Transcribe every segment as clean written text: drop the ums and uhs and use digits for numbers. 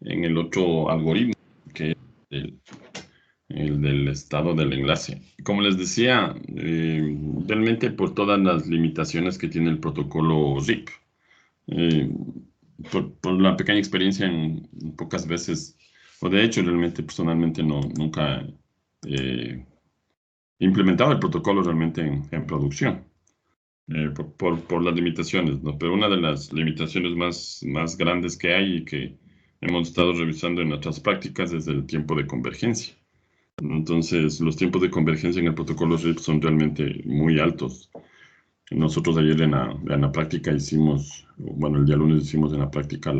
en el otro algoritmo, que es el del estado del enlace. Como les decía, realmente por todas las limitaciones que tiene el protocolo RIP, eh, por la pequeña experiencia en pocas veces, o de hecho realmente personalmente nunca he implementado el protocolo realmente en producción, por las limitaciones, ¿no? Pero una de las limitaciones más grandes que hay y que hemos estado revisando en nuestras prácticas es el tiempo de convergencia. Entonces, los tiempos de convergencia en el protocolo RIP son realmente muy altos. Nosotros ayer en la práctica hicimos, bueno, el día lunes hicimos en la práctica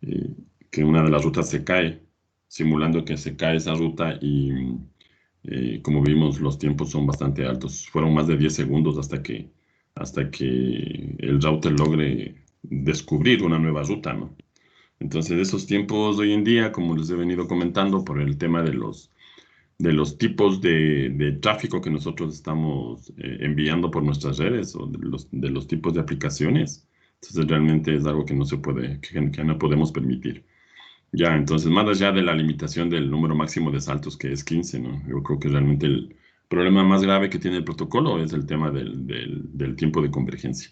eh, que una de las rutas se cae, simulando que se cae esa ruta y como vimos, los tiempos son bastante altos. Fueron más de 10 segundos hasta que el router logre descubrir una nueva ruta, ¿no? Entonces, esos tiempos hoy en día, como les he venido comentando, por el tema de los tipos de tráfico que nosotros estamos enviando por nuestras redes o de los tipos de aplicaciones. Entonces realmente es algo que no se puede, que no podemos permitir. Ya, entonces más allá de la limitación del número máximo de saltos, que es 15, ¿no? Yo creo que realmente el problema más grave que tiene el protocolo es el tema del tiempo de convergencia.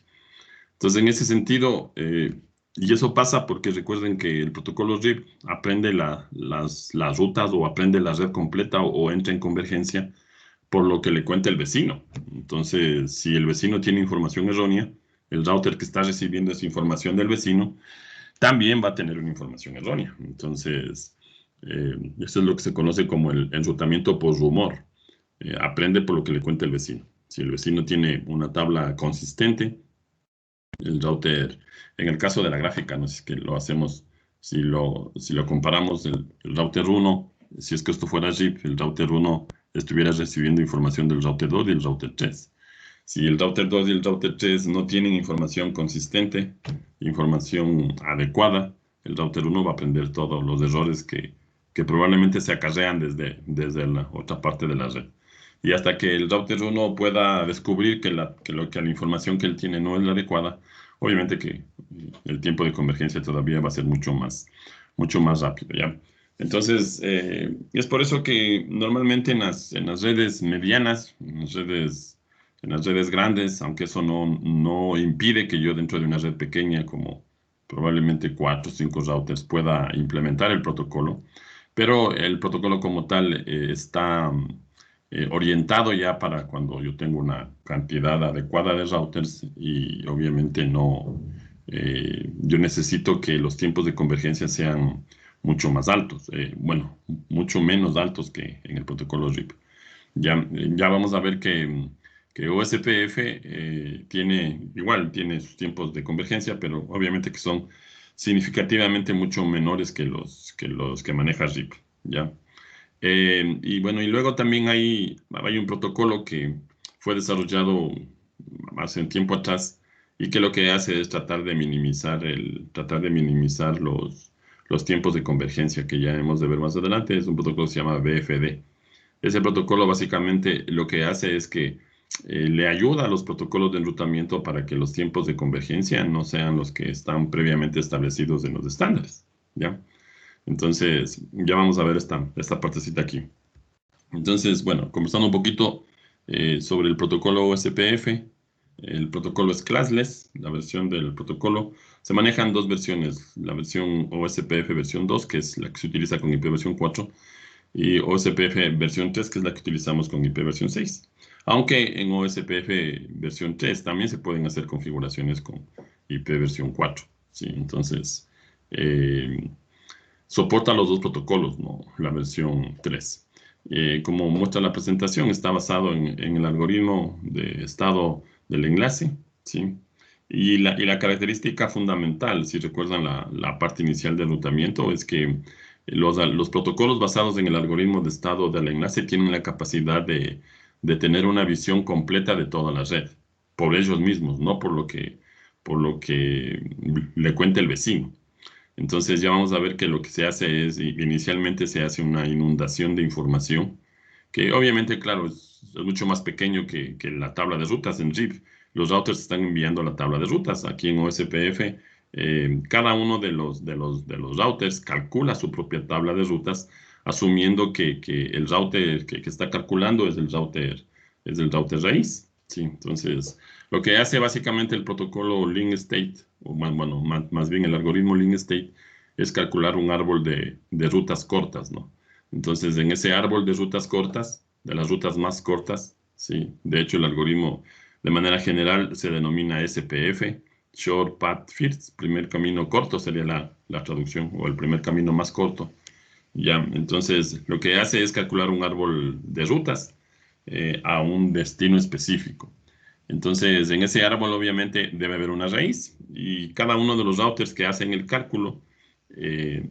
Entonces, en ese sentido, y eso pasa porque recuerden que el protocolo RIP aprende las rutas o aprende la red completa o entra en convergencia por lo que le cuenta el vecino. Entonces, si el vecino tiene información errónea, el router que está recibiendo esa información del vecino también va a tener una información errónea. Entonces, eso es lo que se conoce como el enrutamiento por rumor. Aprende por lo que le cuenta el vecino. Si el vecino tiene una tabla consistente, el router, en el caso de la gráfica, no sé si es que lo hacemos, si lo comparamos, el router 1, si es que esto fuera RIP, el router 1 estuviera recibiendo información del router 2 y el router 3. Si el router 2 y el router 3 no tienen información consistente, información adecuada, el router 1 va a aprender todos los errores que probablemente se acarrean desde la otra parte de la red. Y hasta que el router 1 pueda descubrir que la información que él tiene no es la adecuada, obviamente que el tiempo de convergencia todavía va a ser mucho más rápido, ¿ya? Entonces, es por eso que normalmente en las redes medianas, en las redes grandes, aunque eso no impide que yo dentro de una red pequeña, como probablemente 4 o 5 routers, pueda implementar el protocolo, pero el protocolo como tal está orientado ya para cuando yo tengo una cantidad adecuada de routers y obviamente yo necesito que los tiempos de convergencia sean mucho más altos, bueno, mucho menos altos que en el protocolo RIP. Ya vamos a ver que OSPF tiene sus tiempos de convergencia, pero obviamente que son significativamente mucho menores que maneja RIP, ¿ya? Y bueno, y luego también hay un protocolo que fue desarrollado hace un tiempo atrás y que lo que hace es tratar de minimizar los tiempos de convergencia que ya hemos de ver más adelante. Es un protocolo que se llama BFD. Ese protocolo básicamente lo que hace es que le ayuda a los protocolos de enrutamiento para que los tiempos de convergencia no sean los que están previamente establecidos en los estándares, ¿ya? Entonces, ya vamos a ver esta partecita aquí. Entonces, bueno, conversando un poquito sobre el protocolo OSPF, el protocolo es classless, la versión del protocolo. Se manejan dos versiones, la versión OSPF versión 2, que es la que se utiliza con IP versión 4, y OSPF versión 3, que es la que utilizamos con IP versión 6. Aunque en OSPF versión 3 también se pueden hacer configuraciones con IP versión 4. ¿Sí? Entonces, eh, soporta los dos protocolos, ¿no? La versión 3. Como muestra la presentación, está basado en el algoritmo de estado del enlace, ¿sí? Y la característica fundamental, si recuerdan la parte inicial del enrutamiento, es que los protocolos basados en el algoritmo de estado del enlace tienen la capacidad de tener una visión completa de toda la red, por ellos mismos, no por lo que le cuenta el vecino. Entonces ya vamos a ver que lo que se hace es, inicialmente se hace una inundación de información, que obviamente, claro, es mucho más pequeño que la tabla de rutas en RIP. Los routers están enviando la tabla de rutas. Aquí en OSPF cada uno de los routers calcula su propia tabla de rutas, asumiendo que el router que está calculando es el router raíz. Sí, entonces, lo que hace básicamente el protocolo Link State, o bueno, más bien el algoritmo Link State, es calcular un árbol de rutas cortas, ¿no? Entonces, en ese árbol de rutas cortas, de las rutas más cortas, sí, de hecho el algoritmo de manera general se denomina SPF, Short Path First, primer camino corto sería la traducción, o el primer camino más corto. Ya, entonces lo que hace es calcular un árbol de rutas a un destino específico. Entonces, en ese árbol obviamente debe haber una raíz y cada uno de los routers que hacen el cálculo eh,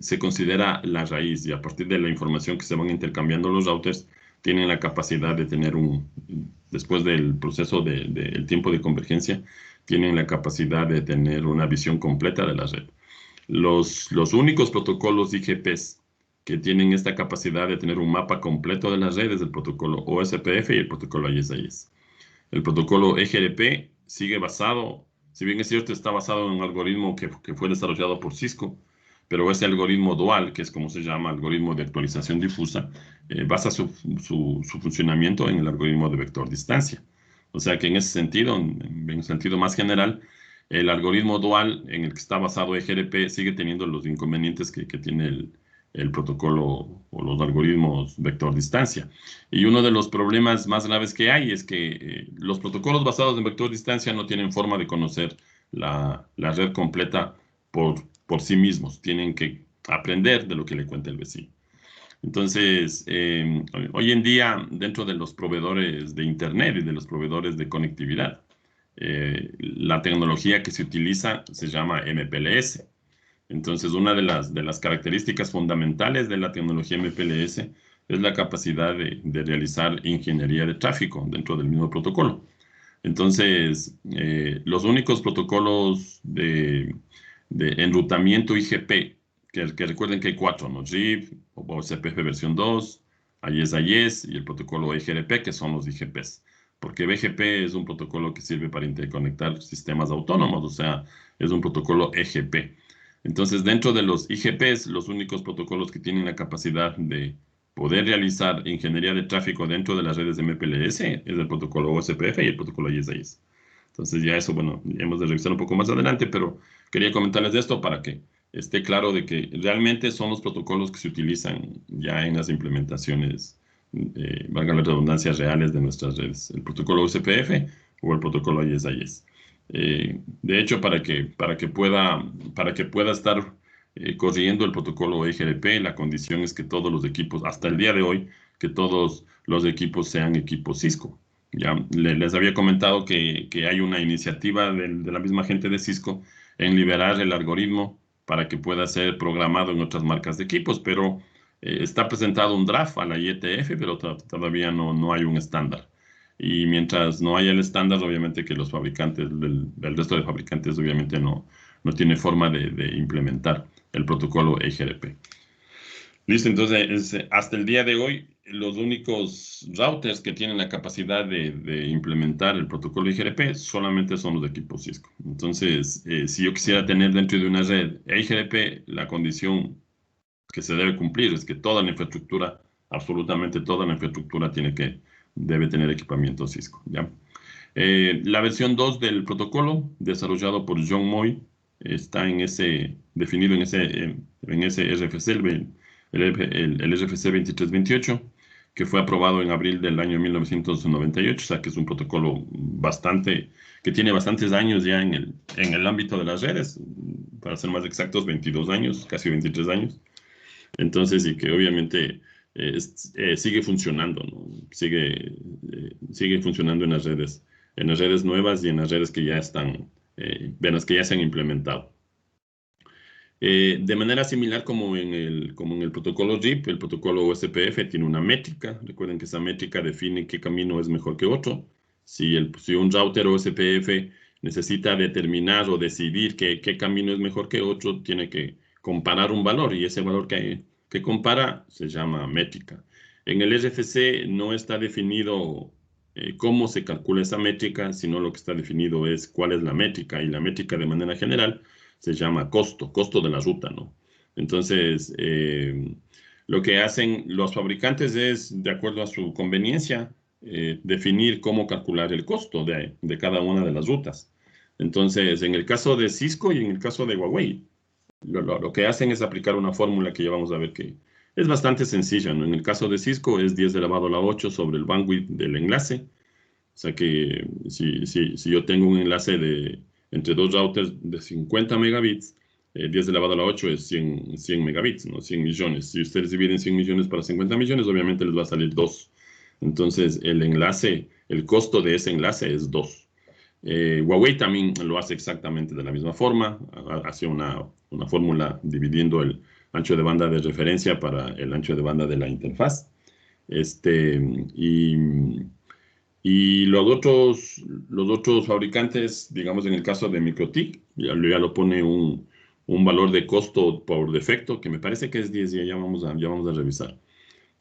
se considera la raíz y a partir de la información que se van intercambiando los routers, tienen la capacidad de tener después del proceso del tiempo de convergencia, tienen la capacidad de tener una visión completa de la red. Los únicos protocolos IGPs que tienen esta capacidad de tener un mapa completo de las redes, el protocolo OSPF y el protocolo ISIS. El protocolo EGRP sigue basado, si bien es cierto, está basado en un algoritmo que fue desarrollado por Cisco, pero ese algoritmo dual, que es como se llama, algoritmo de actualización difusa, basa su funcionamiento en el algoritmo de vector distancia. O sea que en ese sentido, en un sentido más general, el algoritmo dual en el que está basado EGRP sigue teniendo los inconvenientes que tiene el protocolo o los algoritmos vector distancia. Y uno de los problemas más graves que hay es que los protocolos basados en vector distancia no tienen forma de conocer la red completa por sí mismos. Tienen que aprender de lo que le cuenta el vecino. Entonces, hoy en día, dentro de los proveedores de Internet y de los proveedores de conectividad, la tecnología que se utiliza se llama MPLS. Entonces, una de las características fundamentales de la tecnología MPLS es la capacidad de realizar ingeniería de tráfico dentro del mismo protocolo. Entonces, los únicos protocolos de enrutamiento IGP, que recuerden que hay cuatro, ¿no? RIP, OSPF versión 2, AES y el protocolo EGRP, que son los IGPs. Porque BGP es un protocolo que sirve para interconectar sistemas autónomos, o sea, es un protocolo EGP. Entonces, dentro de los IGPs, los únicos protocolos que tienen la capacidad de poder realizar ingeniería de tráfico dentro de las redes de MPLS es el protocolo OSPF y el protocolo ISIS. Entonces, ya eso, bueno, hemos de revisar un poco más adelante, pero quería comentarles esto para que esté claro de que realmente son los protocolos que se utilizan ya en las implementaciones, valga la redundancia, reales de nuestras redes. El protocolo OSPF o el protocolo ISIS. De hecho, para que pueda estar corriendo el protocolo EGRP, la condición es que todos los equipos, hasta el día de hoy, que todos los equipos sean equipos Cisco. Ya les había comentado que hay una iniciativa de la misma gente de Cisco en liberar el algoritmo para que pueda ser programado en otras marcas de equipos, pero está presentado un draft a la IETF, pero todavía no hay un estándar. Y mientras no haya el estándar, obviamente que los fabricantes, el resto de fabricantes, obviamente no tiene forma de implementar el protocolo EGRP. Listo, entonces hasta el día de hoy, los únicos routers que tienen la capacidad de implementar el protocolo EGRP solamente son los de equipo Cisco. Entonces, si yo quisiera tener dentro de una red EGRP, la condición que se debe cumplir es que toda la infraestructura, absolutamente toda la infraestructura debe tener equipamiento Cisco, ¿ya? La versión 2 del protocolo, desarrollado por John Moy, está definido en ese RFC, el RFC 2328, que fue aprobado en abril del año 1998, o sea que es un protocolo que tiene bastantes años ya en el ámbito de las redes, para ser más exactos, 22 años, casi 23 años. Entonces, y que obviamente sigue funcionando, ¿no? Sigue funcionando en las redes nuevas y en las redes que ya están, en las que ya se han implementado. De manera similar como en el protocolo RIP, el protocolo OSPF tiene una métrica. Recuerden que esa métrica define qué camino es mejor que otro. Si un router OSPF necesita determinar o decidir qué camino es mejor que otro, tiene que comparar un valor y ese valor que compara se llama métrica. En el RFC no está definido cómo se calcula esa métrica, sino lo que está definido es cuál es la métrica, y la métrica de manera general se llama costo de la ruta, ¿no? Entonces, lo que hacen los fabricantes es, de acuerdo a su conveniencia, definir cómo calcular el costo de cada una de las rutas. Entonces, en el caso de Cisco y en el caso de Huawei, lo que hacen es aplicar una fórmula que ya vamos a ver que es bastante sencilla, ¿no? En el caso de Cisco es 10 elevado a la 8 sobre el bandwidth del enlace. O sea que si yo tengo un enlace entre dos routers de 50 megabits, 10 elevado a la 8 es 100 megabits, ¿no? 100 millones. Si ustedes dividen 100 millones para 50 millones, obviamente les va a salir 2. Entonces, el costo de ese enlace es 2. Huawei también lo hace exactamente de la misma forma, hace una fórmula dividiendo el ancho de banda de referencia para el ancho de banda de la interfaz. Este, y, y los otros fabricantes, digamos en el caso de MikroTik, ya lo pone un valor de costo por defecto, que me parece que es 10, ya vamos a revisar.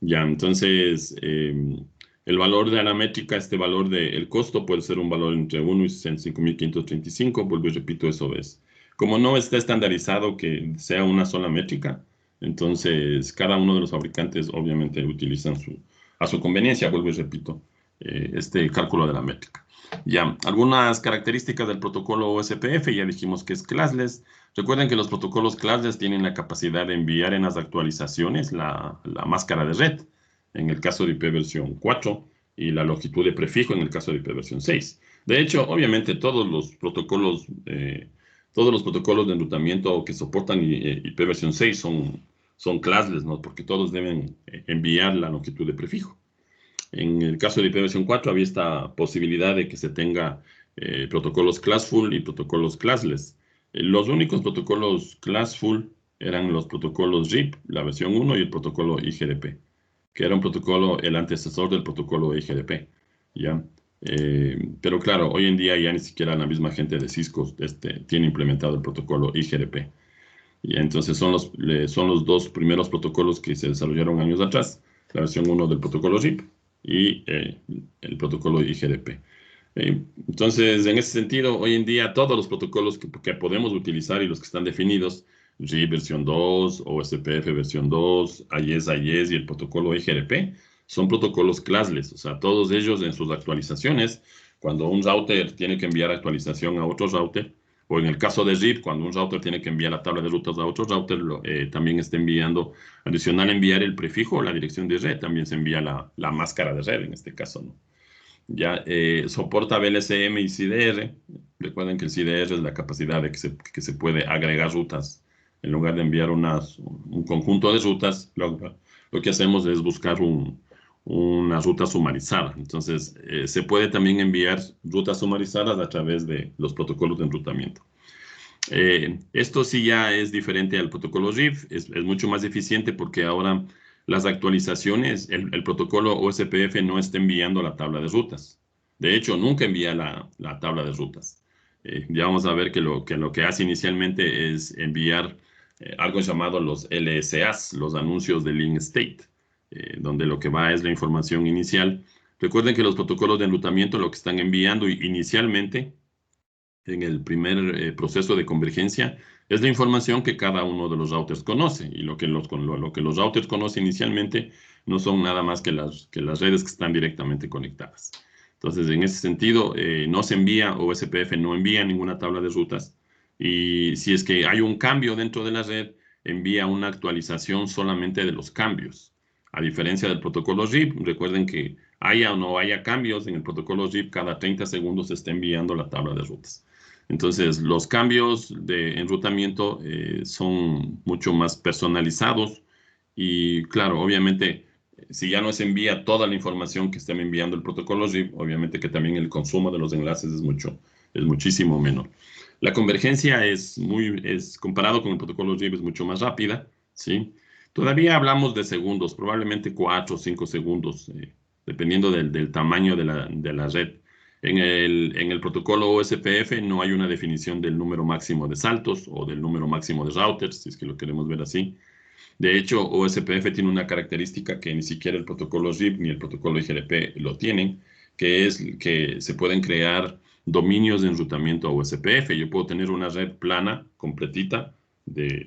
Ya, entonces, el valor de la métrica, este valor del costo puede ser un valor entre 1 y 65.535, vuelvo y repito, eso es. Como no está estandarizado que sea una sola métrica, entonces cada uno de los fabricantes obviamente utilizan a su conveniencia, vuelvo y repito, este cálculo de la métrica. Ya, algunas características del protocolo OSPF, ya dijimos que es classless. Recuerden que los protocolos classless tienen la capacidad de enviar en las actualizaciones la máscara de red, en el caso de IP versión 4, y la longitud de prefijo en el caso de IP versión 6. De hecho, obviamente todos los protocolos de enrutamiento que soportan IP versión 6 son classless, ¿no? Porque todos deben enviar la longitud de prefijo. En el caso de IPv4 había esta posibilidad de que se tenga protocolos classful y protocolos classless. Los únicos protocolos classful eran los protocolos RIP, la versión 1, y el protocolo IGDP, que era un protocolo, el antecesor del protocolo IGDP, ¿ya? Pero claro, hoy en día ya ni siquiera la misma gente de Cisco tiene implementado el protocolo IGDP. Y entonces son los dos primeros protocolos que se desarrollaron años atrás, la versión 1 del protocolo RIP y el protocolo IGDP. Entonces, en ese sentido, hoy en día todos los protocolos que podemos utilizar y los que están definidos, RIP versión 2, OSPF versión 2, AES y el protocolo IGDP, son protocolos classless. O sea, todos ellos en sus actualizaciones, cuando un router tiene que enviar actualización a otro router, o en el caso de RIP, cuando un router tiene que enviar la tabla de rutas a otro router, también está enviando, adicional a enviar el prefijo o la dirección de red, también se envía la máscara de red en este caso, ¿no? Ya soporta VLCM y CDR. Recuerden que el CDR es la capacidad de que se puede agregar rutas. En lugar de enviar un conjunto de rutas, lo que hacemos es buscar una ruta sumarizada. Entonces, se puede también enviar rutas sumarizadas a través de los protocolos de enrutamiento. Esto sí ya es diferente al protocolo RIP, es mucho más eficiente porque ahora las actualizaciones, el protocolo OSPF no está enviando la tabla de rutas. De hecho, nunca envía la tabla de rutas. Ya vamos a ver que lo que hace inicialmente es enviar algo llamado los LSAs, los anuncios de link state, donde lo que va es la información inicial. Recuerden que los protocolos de enrutamiento lo que están enviando inicialmente en el primer proceso de convergencia es la información que cada uno de los routers conoce. Y lo que los routers conocen inicialmente no son nada más que las redes que están directamente conectadas. Entonces, en ese sentido, no se envía, o OSPF no envía ninguna tabla de rutas. Y si es que hay un cambio dentro de la red, envía una actualización solamente de los cambios. A diferencia del protocolo RIP, recuerden que haya o no haya cambios en el protocolo RIP, cada 30 segundos se está enviando la tabla de rutas. Entonces, los cambios de enrutamiento son mucho más personalizados y, claro, obviamente, si ya no se envía toda la información que estén enviando el protocolo RIP, obviamente que también el consumo de los enlaces es muchísimo menor. La convergencia comparado con el protocolo RIP, es mucho más rápida, ¿sí? Todavía hablamos de segundos, probablemente 4 o 5 segundos, dependiendo del tamaño de la red. En el protocolo OSPF no hay una definición del número máximo de saltos o del número máximo de routers, si es que lo queremos ver así. De hecho, OSPF tiene una característica que ni siquiera el protocolo RIP ni el protocolo IGDP lo tienen, que es que se pueden crear dominios de enrutamiento a OSPF. Yo puedo tener una red plana, completita,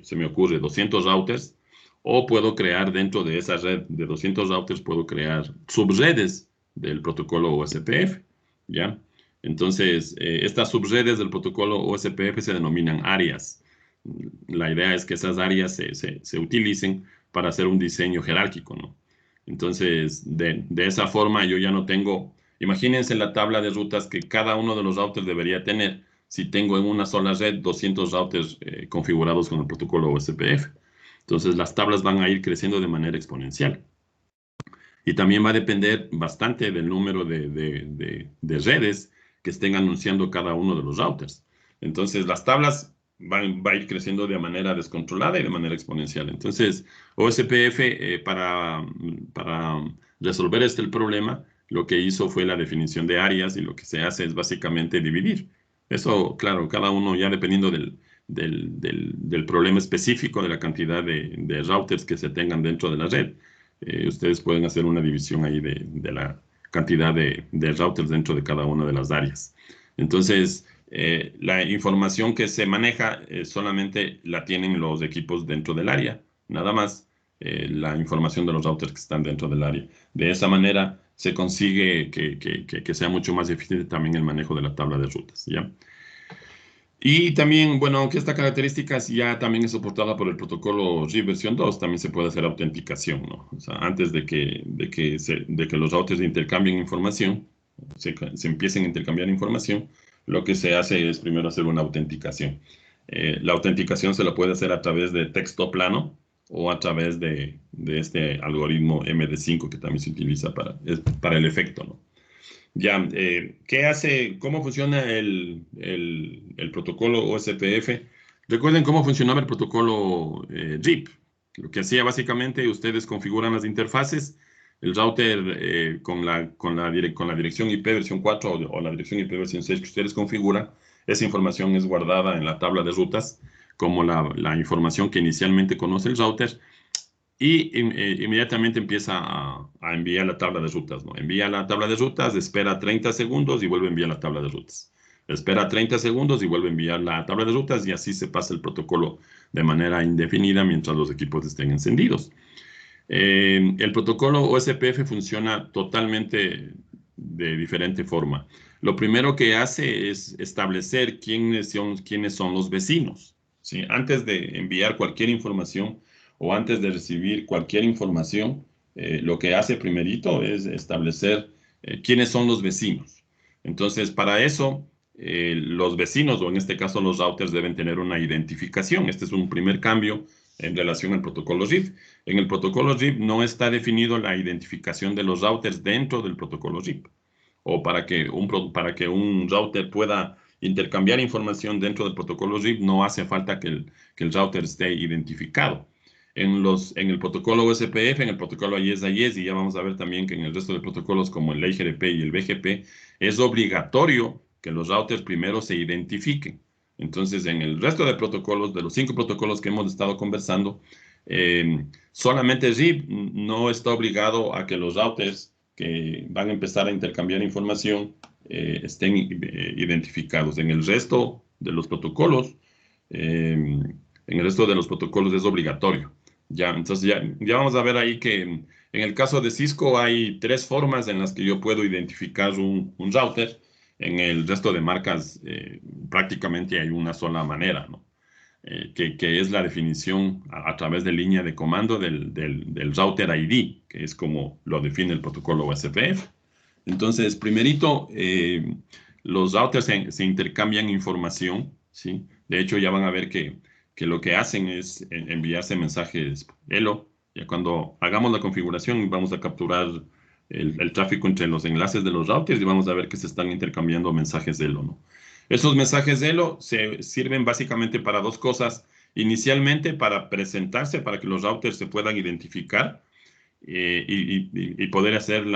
se me ocurre, 200 routers, o puedo crear dentro de esa red de 200 routers, puedo crear subredes del protocolo OSPF, ¿ya? Entonces, estas subredes del protocolo OSPF se denominan áreas. La idea es que esas áreas se utilicen para hacer un diseño jerárquico, ¿no? Entonces, de esa forma yo ya no tengo, imagínense la tabla de rutas que cada uno de los routers debería tener si tengo en una sola red 200 routers configurados con el protocolo OSPF. Entonces, las tablas van a ir creciendo de manera exponencial. Y también va a depender bastante del número de redes que estén anunciando cada uno de los routers. Entonces, las tablas va a ir creciendo de manera descontrolada y de manera exponencial. Entonces, OSPF, para resolver el problema, lo que hizo fue la definición de áreas y lo que se hace es básicamente dividir. Eso, claro, cada uno ya dependiendo del problema específico, de la cantidad de routers que se tengan dentro de la red. Ustedes pueden hacer una división ahí de la cantidad de routers dentro de cada una de las áreas. Entonces, la información que se maneja solamente la tienen los equipos dentro del área, nada más la información de los routers que están dentro del área. De esa manera se consigue que sea mucho más eficiente también el manejo de la tabla de rutas, ¿ya? Y también, bueno, aunque esta característica ya también es soportada por el protocolo RIP versión 2, también se puede hacer autenticación, ¿no? O sea, antes de que los routers intercambien información, se empiecen a intercambiar información, lo que se hace es primero hacer una autenticación. La autenticación se la puede hacer a través de texto plano o a través de este algoritmo MD5 que también se utiliza para el efecto, ¿no? Ya, ¿qué hace? ¿Cómo funciona el protocolo OSPF? Recuerden cómo funcionaba el protocolo RIP. Lo que hacía básicamente, ustedes configuran las interfaces, el router con la dirección IP versión 4 o la dirección IP versión 6 que ustedes configuran, esa información es guardada en la tabla de rutas como la información que inicialmente conoce el router y inmediatamente empieza a enviar la tabla de rutas, ¿no? Envía la tabla de rutas, espera 30 segundos y vuelve a enviar la tabla de rutas. Espera 30 segundos y vuelve a enviar la tabla de rutas y así se pasa el protocolo de manera indefinida mientras los equipos estén encendidos. El protocolo OSPF funciona totalmente de diferente forma. Lo primero que hace es establecer quiénes son los vecinos, ¿sí? Antes de enviar cualquier información o antes de recibir cualquier información, lo que hace primerito es establecer quiénes son los vecinos. Entonces, para eso, los vecinos, o en este caso los routers, deben tener una identificación. Este es un primer cambio en relación al protocolo RIP. En el protocolo RIP no está definido la identificación de los routers dentro del protocolo RIP. O para que un router pueda intercambiar información dentro del protocolo RIP, no hace falta que el router esté identificado. En el protocolo OSPF, en el protocolo AES-AES, y ya vamos a ver también que en el resto de protocolos como el IGRP y el BGP, es obligatorio que los routers primero se identifiquen. Entonces, en el resto de protocolos, de los 5 protocolos que hemos estado conversando, solamente RIP no está obligado a que los routers que van a empezar a intercambiar información estén identificados. En el resto de los protocolos, es obligatorio. Ya, entonces ya vamos a ver ahí que en el caso de Cisco hay 3 formas en las que yo puedo identificar un router. En el resto de marcas prácticamente hay una sola manera, ¿no? Que es la definición a través de línea de comando del router ID, que es como lo define el protocolo OSPF. Entonces, primerito, los routers se intercambian información, ¿sí? De hecho, ya van a ver que lo que hacen es enviarse mensajes Elo. Ya cuando hagamos la configuración, vamos a capturar el tráfico entre los enlaces de los routers y vamos a ver que se están intercambiando mensajes Elo, ¿no? Esos mensajes Elo se sirven básicamente para 2 cosas. Inicialmente, para presentarse, para que los routers se puedan identificar y poder hacer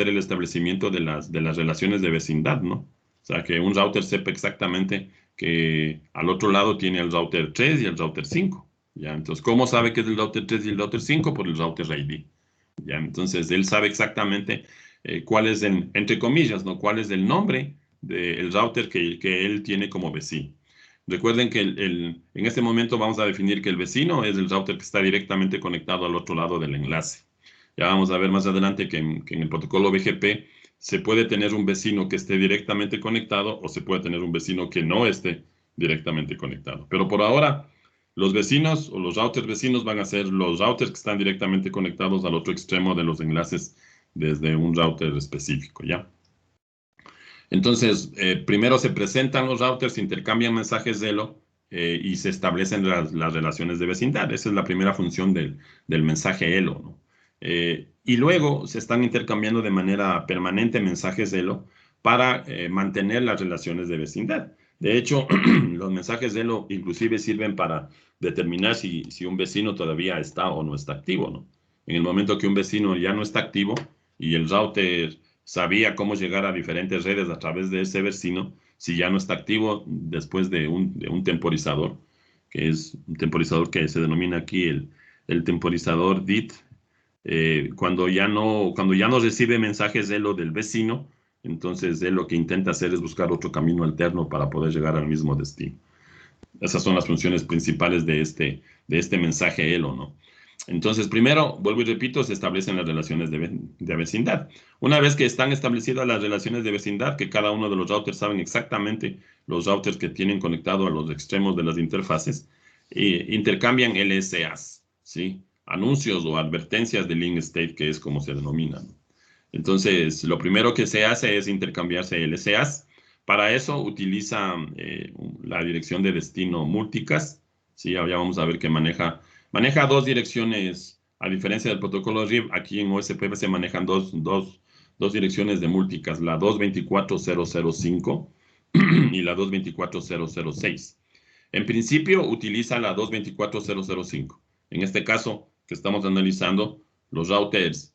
el establecimiento de las relaciones de vecindad, ¿no? O sea, que un router sepa exactamente que al otro lado tiene el router 3 y el router 5. ¿Ya? Entonces, ¿cómo sabe que es el router 3 y el router 5? Por el router ID. ¿Ya? Entonces, él sabe exactamente cuál es, entre comillas, ¿no? Cuál es el nombre del router que él tiene como vecino. Recuerden que en este momento vamos a definir que el vecino es el router que está directamente conectado al otro lado del enlace. Ya vamos a ver más adelante que en el protocolo BGP se puede tener un vecino que esté directamente conectado o se puede tener un vecino que no esté directamente conectado. Pero por ahora, los vecinos o los routers vecinos van a ser los routers que están directamente conectados al otro extremo de los enlaces desde un router específico, ¿ya? Entonces, primero se presentan los routers, se intercambian mensajes de Elo y se establecen las relaciones de vecindad. Esa es la primera función del mensaje Elo, ¿no? Y luego se están intercambiando de manera permanente mensajes Elo para mantener las relaciones de vecindad. De hecho, los mensajes de Elo inclusive sirven para determinar si un vecino todavía está o no está activo, ¿no? En el momento que un vecino ya no está activo y el router sabía cómo llegar a diferentes redes a través de ese vecino, si ya no está activo después de un temporizador, que es un temporizador que se denomina aquí el temporizador DIT, cuando ya no recibe mensajes de lo del vecino, entonces él lo que intenta hacer es buscar otro camino alterno para poder llegar al mismo destino. Esas son las funciones principales de este mensaje Elo, ¿no? Entonces, primero, vuelvo y repito, se establecen las relaciones de vecindad. Una vez que están establecidas las relaciones de vecindad, que cada uno de los routers saben exactamente los routers que tienen conectado a los extremos de las interfaces, intercambian LSAs, ¿sí? Anuncios o advertencias de link state, que es como se denomina, ¿no? Entonces, lo primero que se hace es intercambiarse LSAs. Para eso utiliza la dirección de destino multicast, ¿sí? Ya vamos a ver que maneja dos direcciones, a diferencia del protocolo RIB, aquí en OSPF se manejan dos direcciones de multicast, la 224.005 y la 224.006. En principio utiliza la 224.005. En este caso que estamos analizando, los routers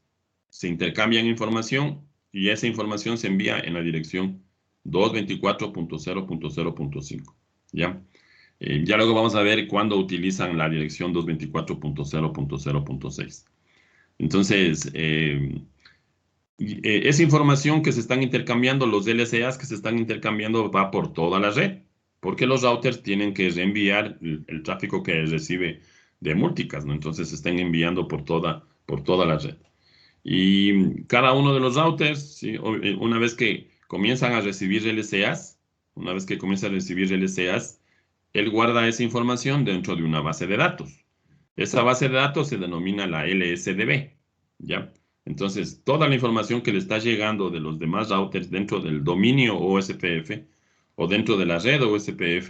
se intercambian información y esa información se envía en la dirección 224.0.0.5, ¿ya? Ya luego vamos a ver cuándo utilizan la dirección 224.0.0.6. Entonces, esa información que se están intercambiando, los LSAs que se están intercambiando, va por toda la red, porque los routers tienen que reenviar el tráfico que recibe de multicast, ¿no? Entonces se están enviando por toda la red. Y cada uno de los routers, ¿sí? Una vez que comienzan a recibir LSAs, él guarda esa información dentro de una base de datos. Esa base de datos se denomina la LSDB, ¿ya? Entonces, toda la información que le está llegando de los demás routers dentro del dominio OSPF o dentro de la red OSPF,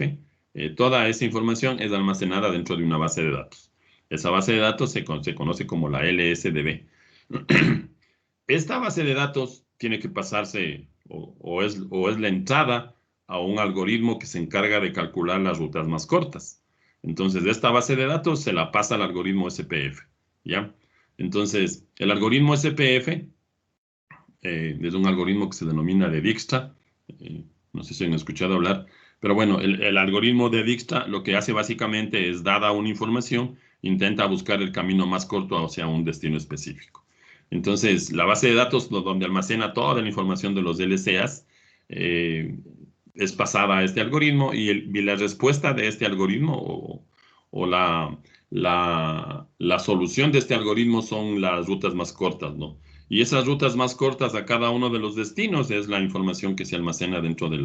toda esa información es almacenada dentro de una base de datos. Esa base de datos se conoce como la LSDB. Esta base de datos tiene que pasarse o es la entrada a un algoritmo que se encarga de calcular las rutas más cortas. Entonces, de esta base de datos se la pasa al algoritmo SPF, ¿ya? Entonces, el algoritmo SPF es un algoritmo que se denomina de Dijkstra. No sé si han escuchado hablar, pero bueno, el algoritmo de Dijkstra lo que hace básicamente es, dada una información, intenta buscar el camino más corto hacia un destino específico. Entonces, la base de datos donde almacena toda la información de los LCAs es pasada a este algoritmo y la respuesta de este algoritmo o la solución de este algoritmo son las rutas más cortas, ¿no? Y esas rutas más cortas a cada uno de los destinos es la información que se almacena dentro de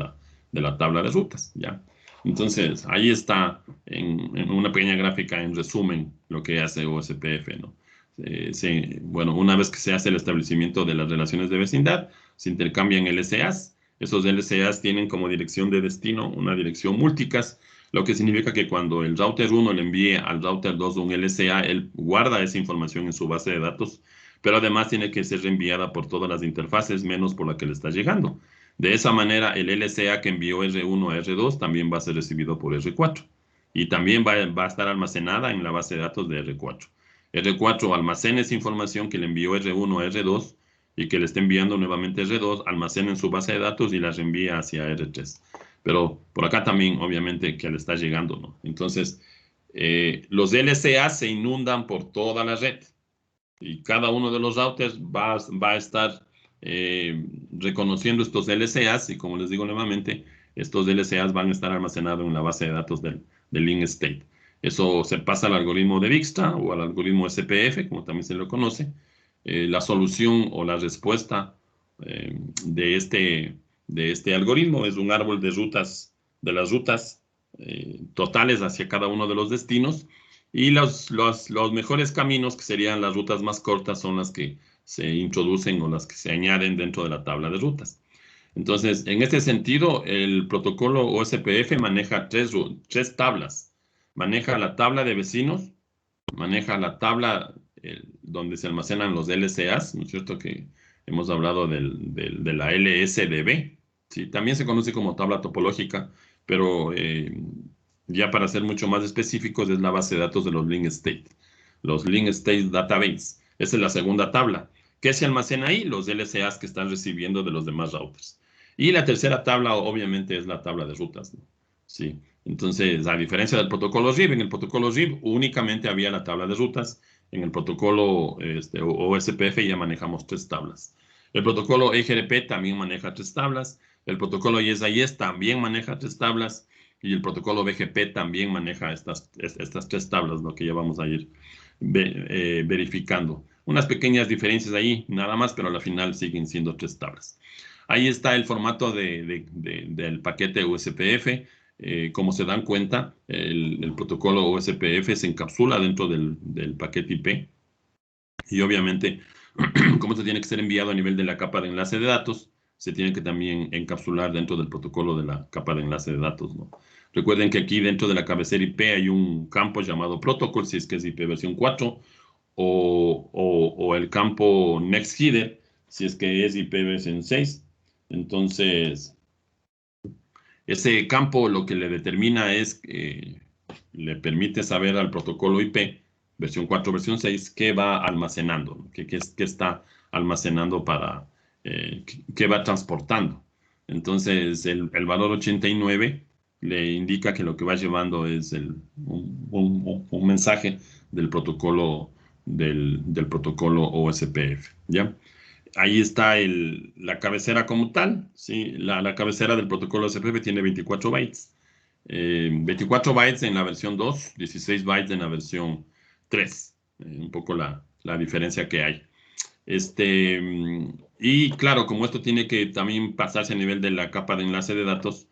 la tabla de rutas, ¿ya? Entonces, ahí está en una pequeña gráfica, en resumen, lo que hace OSPF, ¿no? Bueno, una vez que se hace el establecimiento de las relaciones de vecindad, se intercambian LCAs. Esos LCAs tienen como dirección de destino una dirección multicast, lo que significa que cuando el router 1 le envíe al router 2 un LCA, él guarda esa información en su base de datos, pero además tiene que ser reenviada por todas las interfaces, menos por la que le está llegando. De esa manera, el LCA que envió R1 a R2 también va a ser recibido por R4 y también va a estar almacenada en la base de datos de R4. R4 almacena esa información que le envió R1 a R2 y que le está enviando nuevamente R2, almacena en su base de datos y la reenvía hacia R3. Pero por acá también, obviamente, que le está llegando, ¿no? Entonces, los LCA se inundan por toda la red y cada uno de los routers va a estar reconociendo estos LCAs, y como les digo nuevamente, estos LCAs van a estar almacenados en la base de datos del link state. Eso se pasa al algoritmo de Dijkstra o al algoritmo SPF, como también se lo conoce. La solución o la respuesta de este algoritmo es un árbol de rutas, de las rutas totales hacia cada uno de los destinos, y los mejores caminos, que serían las rutas más cortas, son las que se introducen o las que se añaden dentro de la tabla de rutas. Entonces, en este sentido, el protocolo OSPF maneja tres tablas. Maneja la tabla de vecinos, maneja la tabla donde se almacenan los LCAs, ¿no es cierto? Que hemos hablado de la LSDB, ¿sí? También se conoce como tabla topológica, pero ya para ser mucho más específicos es la base de datos de los Link State Database. Esa es la segunda tabla. ¿Qué se almacena ahí? Los LCAs que están recibiendo de los demás routers. Y la tercera tabla, obviamente, es la tabla de rutas, ¿no? Sí. Entonces, a diferencia del protocolo RIB, en el protocolo RIB únicamente había la tabla de rutas. En el protocolo OSPF ya manejamos tres tablas. El protocolo EGRP también maneja tres tablas. El protocolo IES también maneja tres tablas. Y el protocolo BGP también maneja estas tres tablas, lo que ya vamos a ir verificando. Unas pequeñas diferencias ahí, nada más, pero al final siguen siendo tres tablas. Ahí está el formato del paquete USPF. Como se dan cuenta, el protocolo OSPF se encapsula dentro del paquete IP, y obviamente, como esto tiene que ser enviado a nivel de la capa de enlace de datos, se tiene que también encapsular dentro del protocolo de la capa de enlace de datos, ¿no? Recuerden que aquí dentro de la cabecera IP hay un campo llamado protocol, si es que es IP versión 4, o el campo next header, si es que es IP versión 6. Entonces, ese campo lo que le determina es, le permite saber al protocolo IP, versión 4, versión 6, qué va almacenando, qué está almacenando qué va transportando. Entonces, el valor 89 le indica que lo que va llevando es un mensaje del protocolo, del protocolo OSPF, ¿ya? Ahí está la cabecera como tal, ¿sí? La cabecera del protocolo SPF tiene 24 bytes. 24 bytes en la versión 2, 16 bytes en la versión 3. Un poco la diferencia que hay. Y claro, como esto tiene que también pasarse a nivel de la capa de enlace de datos,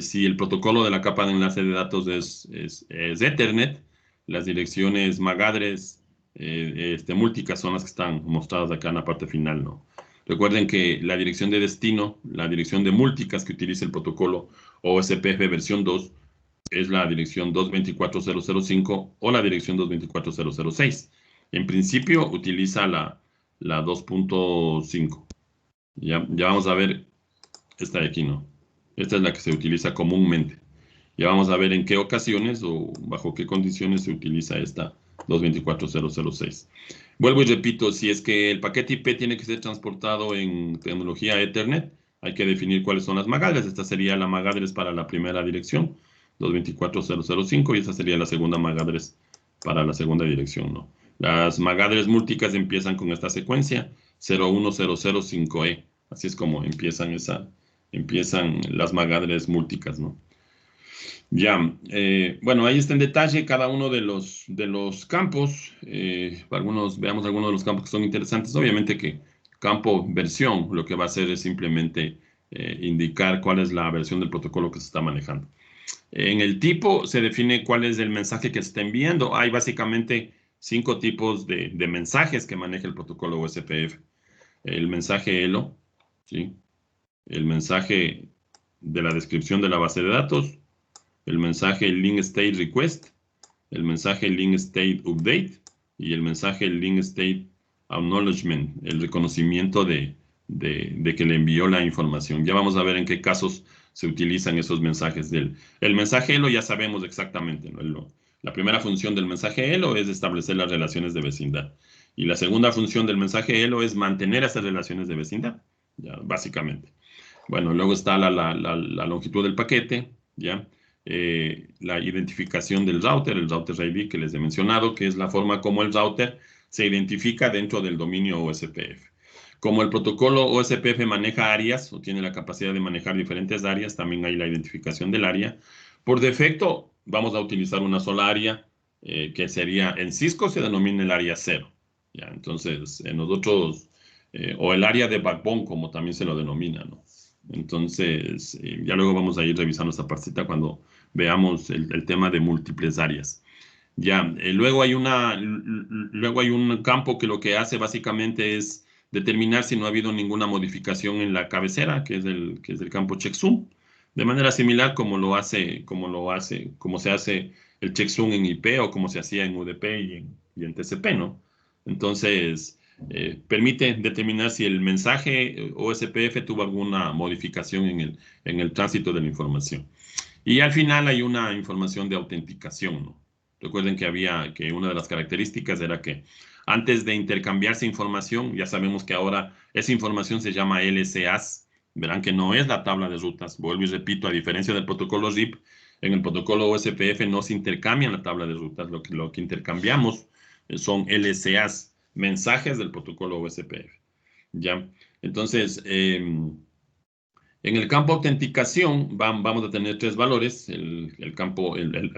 si el protocolo de la capa de enlace de datos es Ethernet, las direcciones MAC address múlticas son las que están mostradas acá en la parte final, ¿no? Recuerden que la dirección de destino, la dirección de múlticas que utiliza el protocolo OSPF versión 2, es la dirección 224.005 o la dirección 224.006. En principio utiliza la 2.5. Ya vamos a ver esta de aquí, ¿no? Esta es la que se utiliza comúnmente. Ya vamos a ver en qué ocasiones o bajo qué condiciones se utiliza esta 224.006. Vuelvo y repito, si es que el paquete IP tiene que ser transportado en tecnología Ethernet, hay que definir cuáles son las MAC address. Esta sería la MAC address para la primera dirección, 224.005, y esta sería la segunda MAC address para la segunda dirección, ¿no? Las MAC address múlticas empiezan con esta secuencia, 01005E. Así es como empiezan las MAC address múlticas, ¿no? Ya, bueno, ahí está en detalle cada uno de los campos. Veamos algunos de los campos que son interesantes. Obviamente que campo versión lo que va a hacer es simplemente indicar cuál es la versión del protocolo que se está manejando. En el tipo se define cuál es el mensaje que se está enviando. Hay básicamente 5 tipos de mensajes que maneja el protocolo OSPF. El mensaje ELO, ¿sí? El mensaje de la descripción de la base de datos, el mensaje Link State Request, el mensaje Link State Update y el mensaje Link State Acknowledgement, el reconocimiento de que le envió la información. Ya vamos a ver en qué casos se utilizan esos mensajes. El mensaje ELO ya sabemos exactamente, ¿no? La primera función del mensaje ELO es establecer las relaciones de vecindad. Y la segunda función del mensaje ELO es mantener esas relaciones de vecindad, ya, básicamente. Bueno, luego está la longitud del paquete, ¿ya? La identificación del router, el router ID que les he mencionado, que es la forma como el router se identifica dentro del dominio OSPF. Como el protocolo OSPF maneja áreas o tiene la capacidad de manejar diferentes áreas, también hay la identificación del área. Por defecto, vamos a utilizar una sola área, que sería, en Cisco se denomina el área 0. ¿Ya? Entonces, en nosotros, o el área de backbone, como también se lo denomina, ¿no? Entonces, ya luego vamos a ir revisando esta partita cuando veamos el tema de múltiples áreas. Ya, luego hay un campo que lo que hace básicamente es determinar si no ha habido ninguna modificación en la cabecera, que es el campo checksum, de manera similar como se hace el checksum en IP o como se hacía en UDP y en TCP, ¿no? Entonces, permite determinar si el mensaje OSPF tuvo alguna modificación en el tránsito de la información. Y al final hay una información de autenticación, ¿no? Recuerden que una de las características era que antes de intercambiarse información, ya sabemos que ahora esa información se llama LCAs. Verán que no es la tabla de rutas. Vuelvo y repito, a diferencia del protocolo RIP, en el protocolo OSPF no se intercambian la tabla de rutas. Lo que intercambiamos son LCAs, mensajes del protocolo OSPF. ¿Ya? Entonces, en el campo autenticación vamos a tener tres valores. El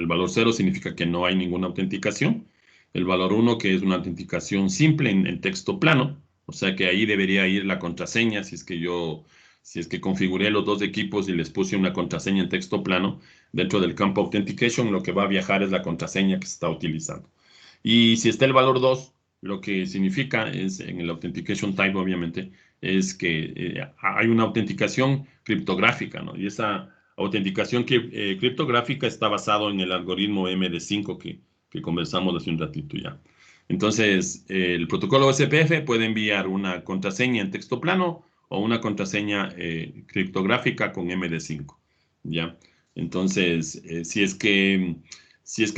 valor 0 significa que no hay ninguna autenticación. El valor 1, que es una autenticación simple en texto plano. O sea que ahí debería ir la contraseña. Si es que configuré los dos equipos y les puse una contraseña en texto plano, dentro del campo authentication lo que va a viajar es la contraseña que se está utilizando. Y si está el valor 2, lo que significa es, en el authentication type obviamente, es que hay una autenticación criptográfica, ¿no? Y esa autenticación criptográfica está basado en el algoritmo MD5 que conversamos hace un ratito ya. Entonces, el protocolo OSPF puede enviar una contraseña en texto plano o una contraseña criptográfica con MD5, ¿ya? Entonces, si es que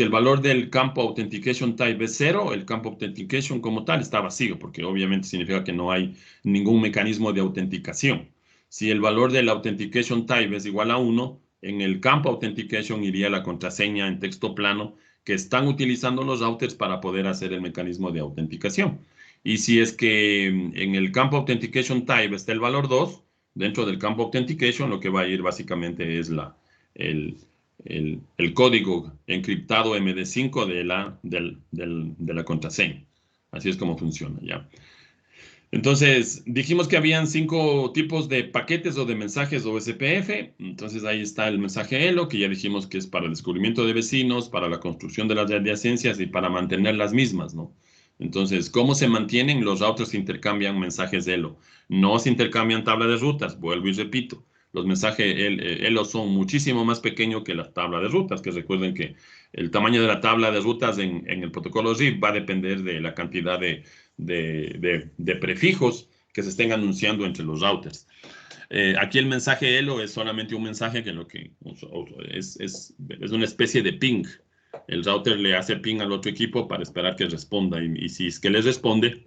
el valor del campo Authentication Type es 0, el campo Authentication como tal está vacío, porque obviamente significa que no hay ningún mecanismo de autenticación. Si el valor del Authentication Type es igual a 1, en el campo Authentication iría la contraseña en texto plano que están utilizando los routers para poder hacer el mecanismo de autenticación. Y si es que en el campo Authentication Type está el valor 2, dentro del campo Authentication lo que va a ir básicamente es el código encriptado MD5 de la contraseña. Así es como funciona, ¿ya? Entonces, dijimos que habían 5 tipos de paquetes o de mensajes OSPF. Entonces, ahí está el mensaje ELO, que ya dijimos que es para el descubrimiento de vecinos, para la construcción de las adyacencias y para mantener las mismas, ¿no? Entonces, ¿cómo se mantienen? Los routers que intercambian mensajes ELO. No se intercambian tabla de rutas, vuelvo y repito. Los mensajes ELO son muchísimo más pequeños que la tabla de rutas, que recuerden que el tamaño de la tabla de rutas en el protocolo RIP va a depender de la cantidad de prefijos que se estén anunciando entre los routers. Aquí el mensaje ELO es solamente un mensaje es una especie de ping. El router le hace ping al otro equipo para esperar que responda y si es que le responde,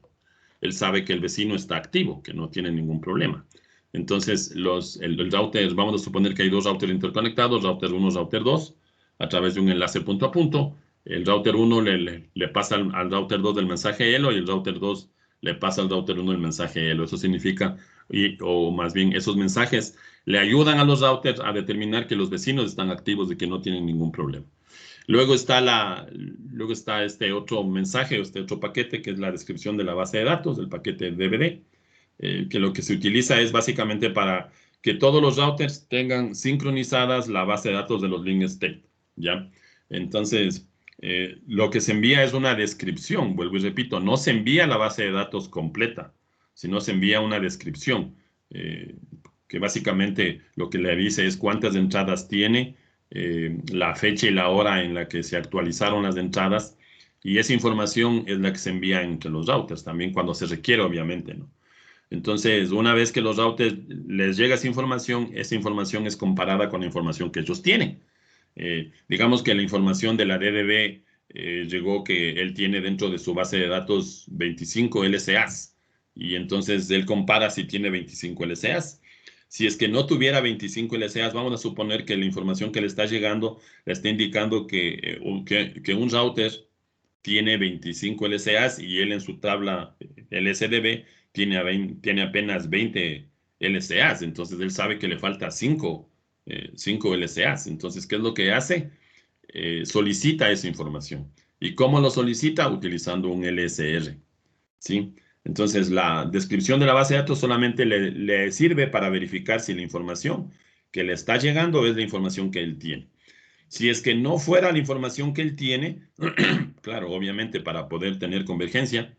él sabe que el vecino está activo, que no tiene ningún problema. Entonces, el router, vamos a suponer que hay dos routers interconectados, router 1, router 2, a través de un enlace punto a punto. El router 1 le pasa al router 2 del mensaje ELO y el router 2 le pasa al router 1 el mensaje ELO. Eso significa, o más bien, esos mensajes le ayudan a los routers a determinar que los vecinos están activos y que no tienen ningún problema. Luego está este otro mensaje, este otro paquete, que es la descripción de la base de datos, del paquete DVD, que lo que se utiliza es básicamente para que todos los routers tengan sincronizadas la base de datos de los link state, ¿ya? Entonces, lo que se envía es una descripción, vuelvo y repito, no se envía la base de datos completa, sino se envía una descripción, que básicamente lo que le dice es cuántas entradas tiene, la fecha y la hora en la que se actualizaron las entradas, y esa información es la que se envía entre los routers, también cuando se requiere, obviamente, ¿no? Entonces, una vez que los routers les llega esa información es comparada con la información que ellos tienen. Digamos que la información de la DDB llegó que él tiene dentro de su base de datos 25 LCAs, y entonces él compara si tiene 25 LCAs. Si es que no tuviera 25 LCAs, vamos a suponer que la información que le está llegando le está indicando que un router tiene 25 LCAs y él en su tabla LSDB tiene apenas 20 LCAs, entonces él sabe que le falta 5 LCAs. Entonces, ¿qué es lo que hace? Solicita esa información. ¿Y cómo lo solicita? Utilizando un LSR, ¿sí? Entonces, la descripción de la base de datos solamente le sirve para verificar si la información que le está llegando es la información que él tiene. Si es que no fuera la información que él tiene, claro, obviamente para poder tener convergencia,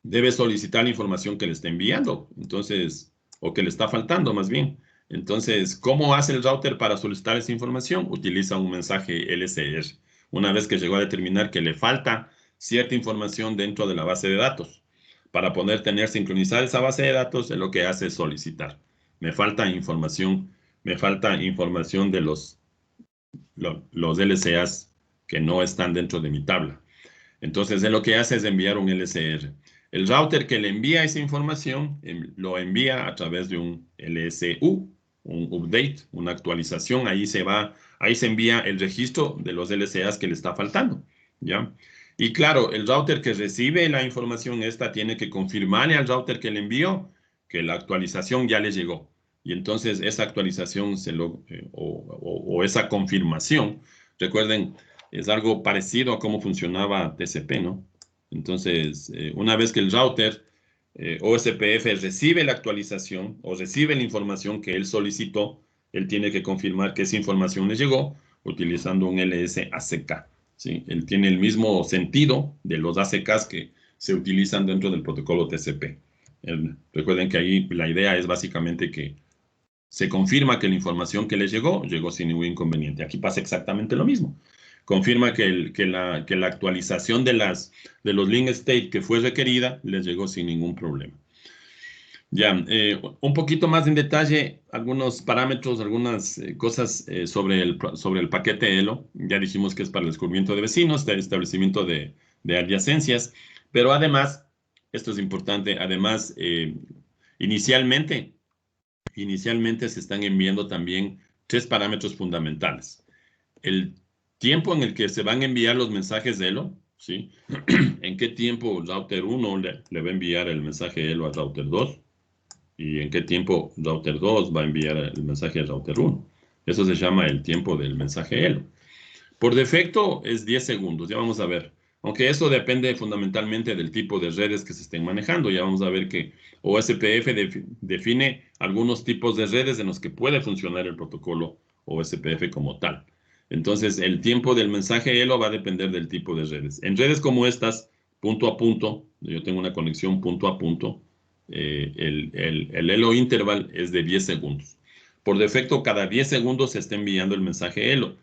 debe solicitar la información que le está enviando, entonces, o que le está faltando más bien. Entonces, ¿cómo hace el router para solicitar esa información? Utiliza un mensaje LSR. Una vez que llegó a determinar que le falta cierta información dentro de la base de datos, para poder tener sincronizada esa base de datos, lo que hace es solicitar. Me falta información de los LCAs que no están dentro de mi tabla. Entonces, lo que hace es enviar un LSR. El router que le envía esa información lo envía a través de un LSU, un update, una actualización. Ahí se envía el registro de los LCAs que le está faltando, ¿ya? Y claro, el router que recibe la información esta tiene que confirmarle al router que le envió que la actualización ya le llegó. Y entonces esa actualización o esa confirmación, recuerden, es algo parecido a cómo funcionaba TCP, ¿no? Entonces, una vez que el router OSPF recibe la actualización o recibe la información que él solicitó, él tiene que confirmar que esa información le llegó utilizando un LS-ACK, ¿sí? Él tiene el mismo sentido de los ACKs que se utilizan dentro del protocolo TCP. Recuerden que ahí la idea es básicamente que se confirma que la información que le llegó sin ningún inconveniente. Aquí pasa exactamente lo mismo. Confirma que la actualización de los link state que fue requerida les llegó sin ningún problema. Ya, un poquito más en detalle, algunos parámetros, algunas cosas sobre el paquete ELO. Ya dijimos que es para el descubrimiento de vecinos, el establecimiento de adyacencias, pero además, esto es importante, además, inicialmente se están enviando también 3 parámetros fundamentales. El tiempo en el que se van a enviar los mensajes de ELO, ¿sí? En qué tiempo el router 1 le va a enviar el mensaje ELO al router 2 y en qué tiempo router 2 va a enviar el mensaje al router 1. Eso se llama el tiempo del mensaje ELO. Por defecto es 10 segundos, ya vamos a ver. Aunque eso depende fundamentalmente del tipo de redes que se estén manejando. Ya vamos a ver que OSPF define algunos tipos de redes en los que puede funcionar el protocolo OSPF como tal. Entonces, el tiempo del mensaje ELO va a depender del tipo de redes. En redes como estas, punto a punto, yo tengo una conexión punto a punto, el ELO interval es de 10 segundos. Por defecto, cada 10 segundos se está enviando el mensaje ELO.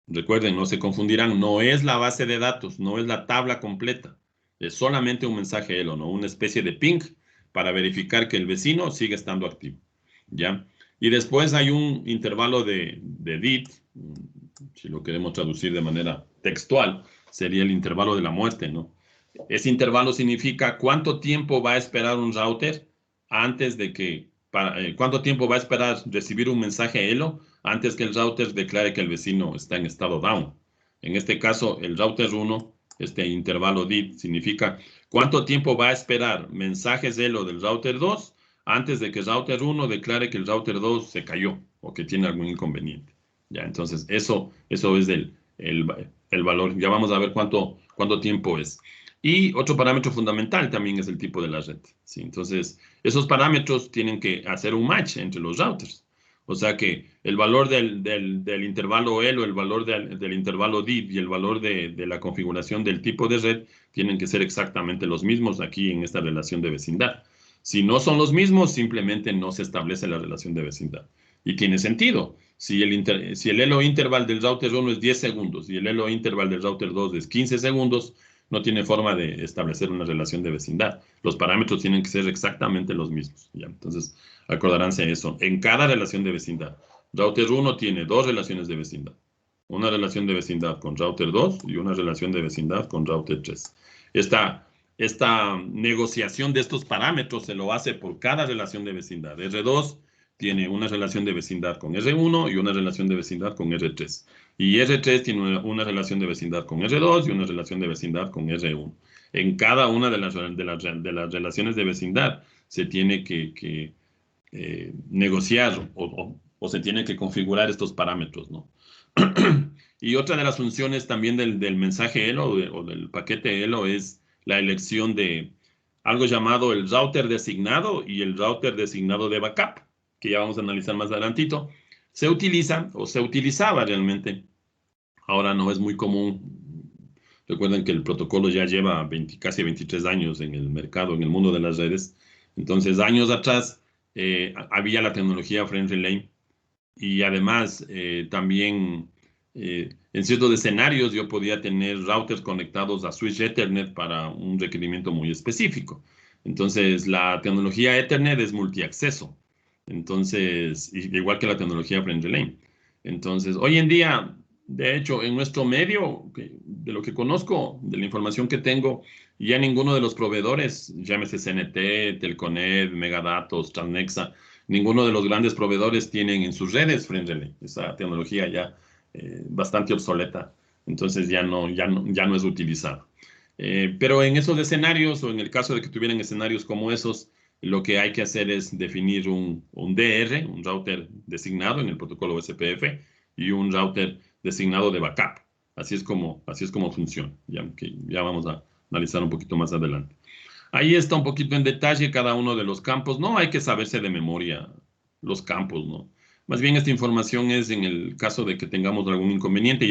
Recuerden, no se confundirán, no es la base de datos, no es la tabla completa. Es solamente un mensaje ELO, ¿no? Una especie de ping para verificar que el vecino sigue estando activo, ¿ya? Y después hay un intervalo de DIT, si lo queremos traducir de manera textual, sería el intervalo de la muerte, ¿no? Ese intervalo significa cuánto tiempo va a esperar un router antes de que, cuánto tiempo va a esperar recibir un mensaje ELO antes que el router declare que el vecino está en estado down. En este caso, el router 1, este intervalo DIT, significa cuánto tiempo va a esperar mensajes ELO del router 2 antes de que el router 1 declare que el router 2 se cayó o que tiene algún inconveniente. Ya, entonces, eso es el valor. Ya vamos a ver cuánto tiempo es. Y otro parámetro fundamental también es el tipo de la red, ¿sí? Entonces, esos parámetros tienen que hacer un match entre los routers. O sea que el valor del intervalo ELO, el valor del intervalo DIT y el valor de la configuración del tipo de red tienen que ser exactamente los mismos aquí en esta relación de vecindad. Si no son los mismos, simplemente no se establece la relación de vecindad. Y tiene sentido. Si el ELO interval del router 1 es 10 segundos y el ELO interval del router 2 es 15 segundos, no tiene forma de establecer una relación de vecindad. Los parámetros tienen que ser exactamente los mismos, ¿ya? Entonces, acordaránse eso. En cada relación de vecindad, router 1 tiene 2 relaciones de vecindad. Una relación de vecindad con router 2 y una relación de vecindad con router 3. Esta negociación de estos parámetros se lo hace por cada relación de vecindad. R2 tiene una relación de vecindad con R1 y una relación de vecindad con R3. Y R3 tiene una relación de vecindad con R2 y una relación de vecindad con R1. En cada una de las relaciones de vecindad se tiene que negociar o se tiene que configurar estos parámetros, ¿no? Y otra de las funciones también del mensaje Elo o del paquete Elo es la elección de algo llamado el router designado y el router designado de backup, que ya vamos a analizar más adelantito. Se utiliza o se utilizaba realmente. Ahora no es muy común. Recuerden que el protocolo ya lleva casi 23 años en el mercado, en el mundo de las redes. Entonces, años atrás había la tecnología Friend Relay y además también en ciertos escenarios yo podía tener routers conectados a switch Ethernet para un requerimiento muy específico. Entonces, la tecnología Ethernet es multiacceso. Entonces, igual que la tecnología Friend Relay. Entonces, hoy en día, de hecho, en nuestro medio, de lo que conozco, de la información que tengo, ya ninguno de los proveedores, llámese CNT, Telconet, Megadatos, Transnexa, ninguno de los grandes proveedores tienen en sus redes Friend Relay. Esa tecnología ya bastante obsoleta, entonces ya no es utilizada. Pero en esos escenarios, o en el caso de que tuvieran escenarios como esos, lo que hay que hacer es definir un DR, un router designado en el protocolo SPF, y un router designado de backup. Así es como funciona, que ya vamos a analizar un poquito más adelante. Ahí está un poquito en detalle cada uno de los campos. No hay que saberse de memoria los campos, ¿no? Más bien esta información es en el caso de que tengamos algún inconveniente.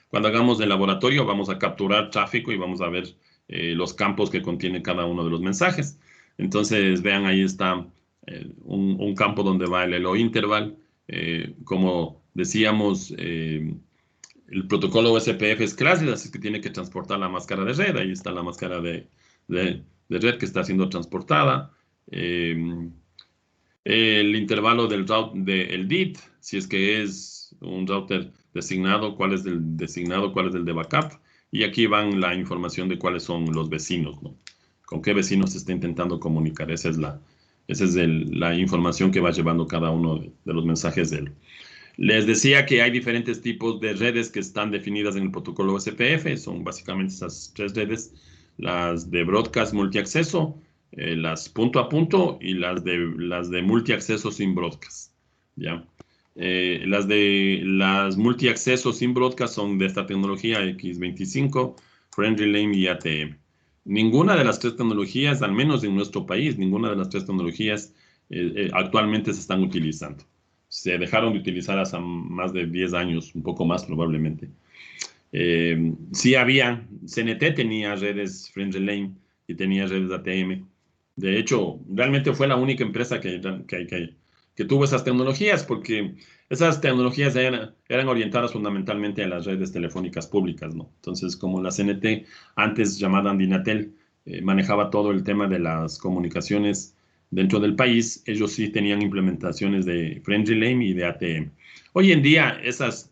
Cuando hagamos el laboratorio, vamos a capturar tráfico y vamos a ver los campos que contiene cada uno de los mensajes. Entonces, vean, ahí está un campo donde va el hello interval. Como decíamos, el protocolo SPF es clásico, así que tiene que transportar la máscara de red. Ahí está la máscara de red que está siendo transportada. El intervalo del DIT, si es que es un router designado, cuál es del designado, cuál es el de backup. Y aquí van la información de cuáles son los vecinos, ¿no? Con qué vecinos se está intentando comunicar. Esa es la información que va llevando cada uno de los mensajes de él. Les decía que hay diferentes tipos de redes que están definidas en el protocolo SPF. Son básicamente esas tres redes: las de broadcast multiacceso, las punto a punto y las de multiacceso sin broadcast. ¿Ya? Las multiacceso sin broadcast son de esta tecnología X25, Friend Relay y ATM. Ninguna de las tres tecnologías, al menos en nuestro país, ninguna de las tres tecnologías actualmente se están utilizando. Se dejaron de utilizar hace más de 10 años, un poco más probablemente. Sí había, CNT tenía redes Friend Relay y tenía redes ATM. De hecho, realmente fue la única empresa que tuvo esas tecnologías, porque esas tecnologías eran orientadas fundamentalmente a las redes telefónicas públicas, ¿no? Entonces, como la CNT, antes llamada Andinatel, manejaba todo el tema de las comunicaciones dentro del país, ellos sí tenían implementaciones de Friend Relay y de ATM. Hoy en día,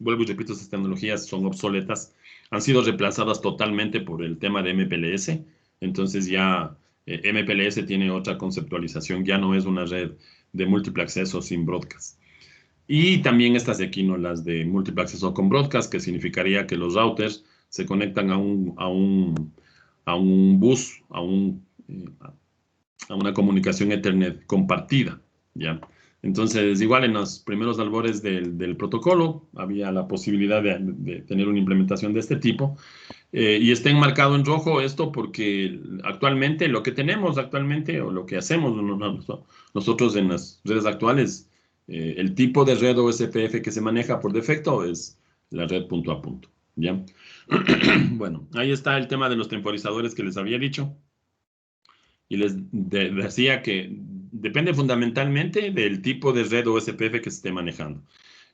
vuelvo y repito, esas tecnologías son obsoletas, han sido reemplazadas totalmente por el tema de MPLS. Entonces ya MPLS tiene otra conceptualización, ya no es una red de múltiple acceso sin broadcast. Y también estas de aquí, ¿no? Las de múltiple acceso con broadcast, que significaría que los routers se conectan a un bus, a una comunicación Ethernet compartida, ¿ya? Entonces, igual en los primeros albores del protocolo había la posibilidad de tener una implementación de este tipo. Y está enmarcado en rojo esto porque actualmente lo que tenemos actualmente o lo que hacemos nosotros en las redes actuales, el tipo de red OSPF que se maneja por defecto es la red punto a punto, ¿ya? Bueno, ahí está el tema de los temporizadores que les había dicho. Y les decía que depende fundamentalmente del tipo de red OSPF que se esté manejando.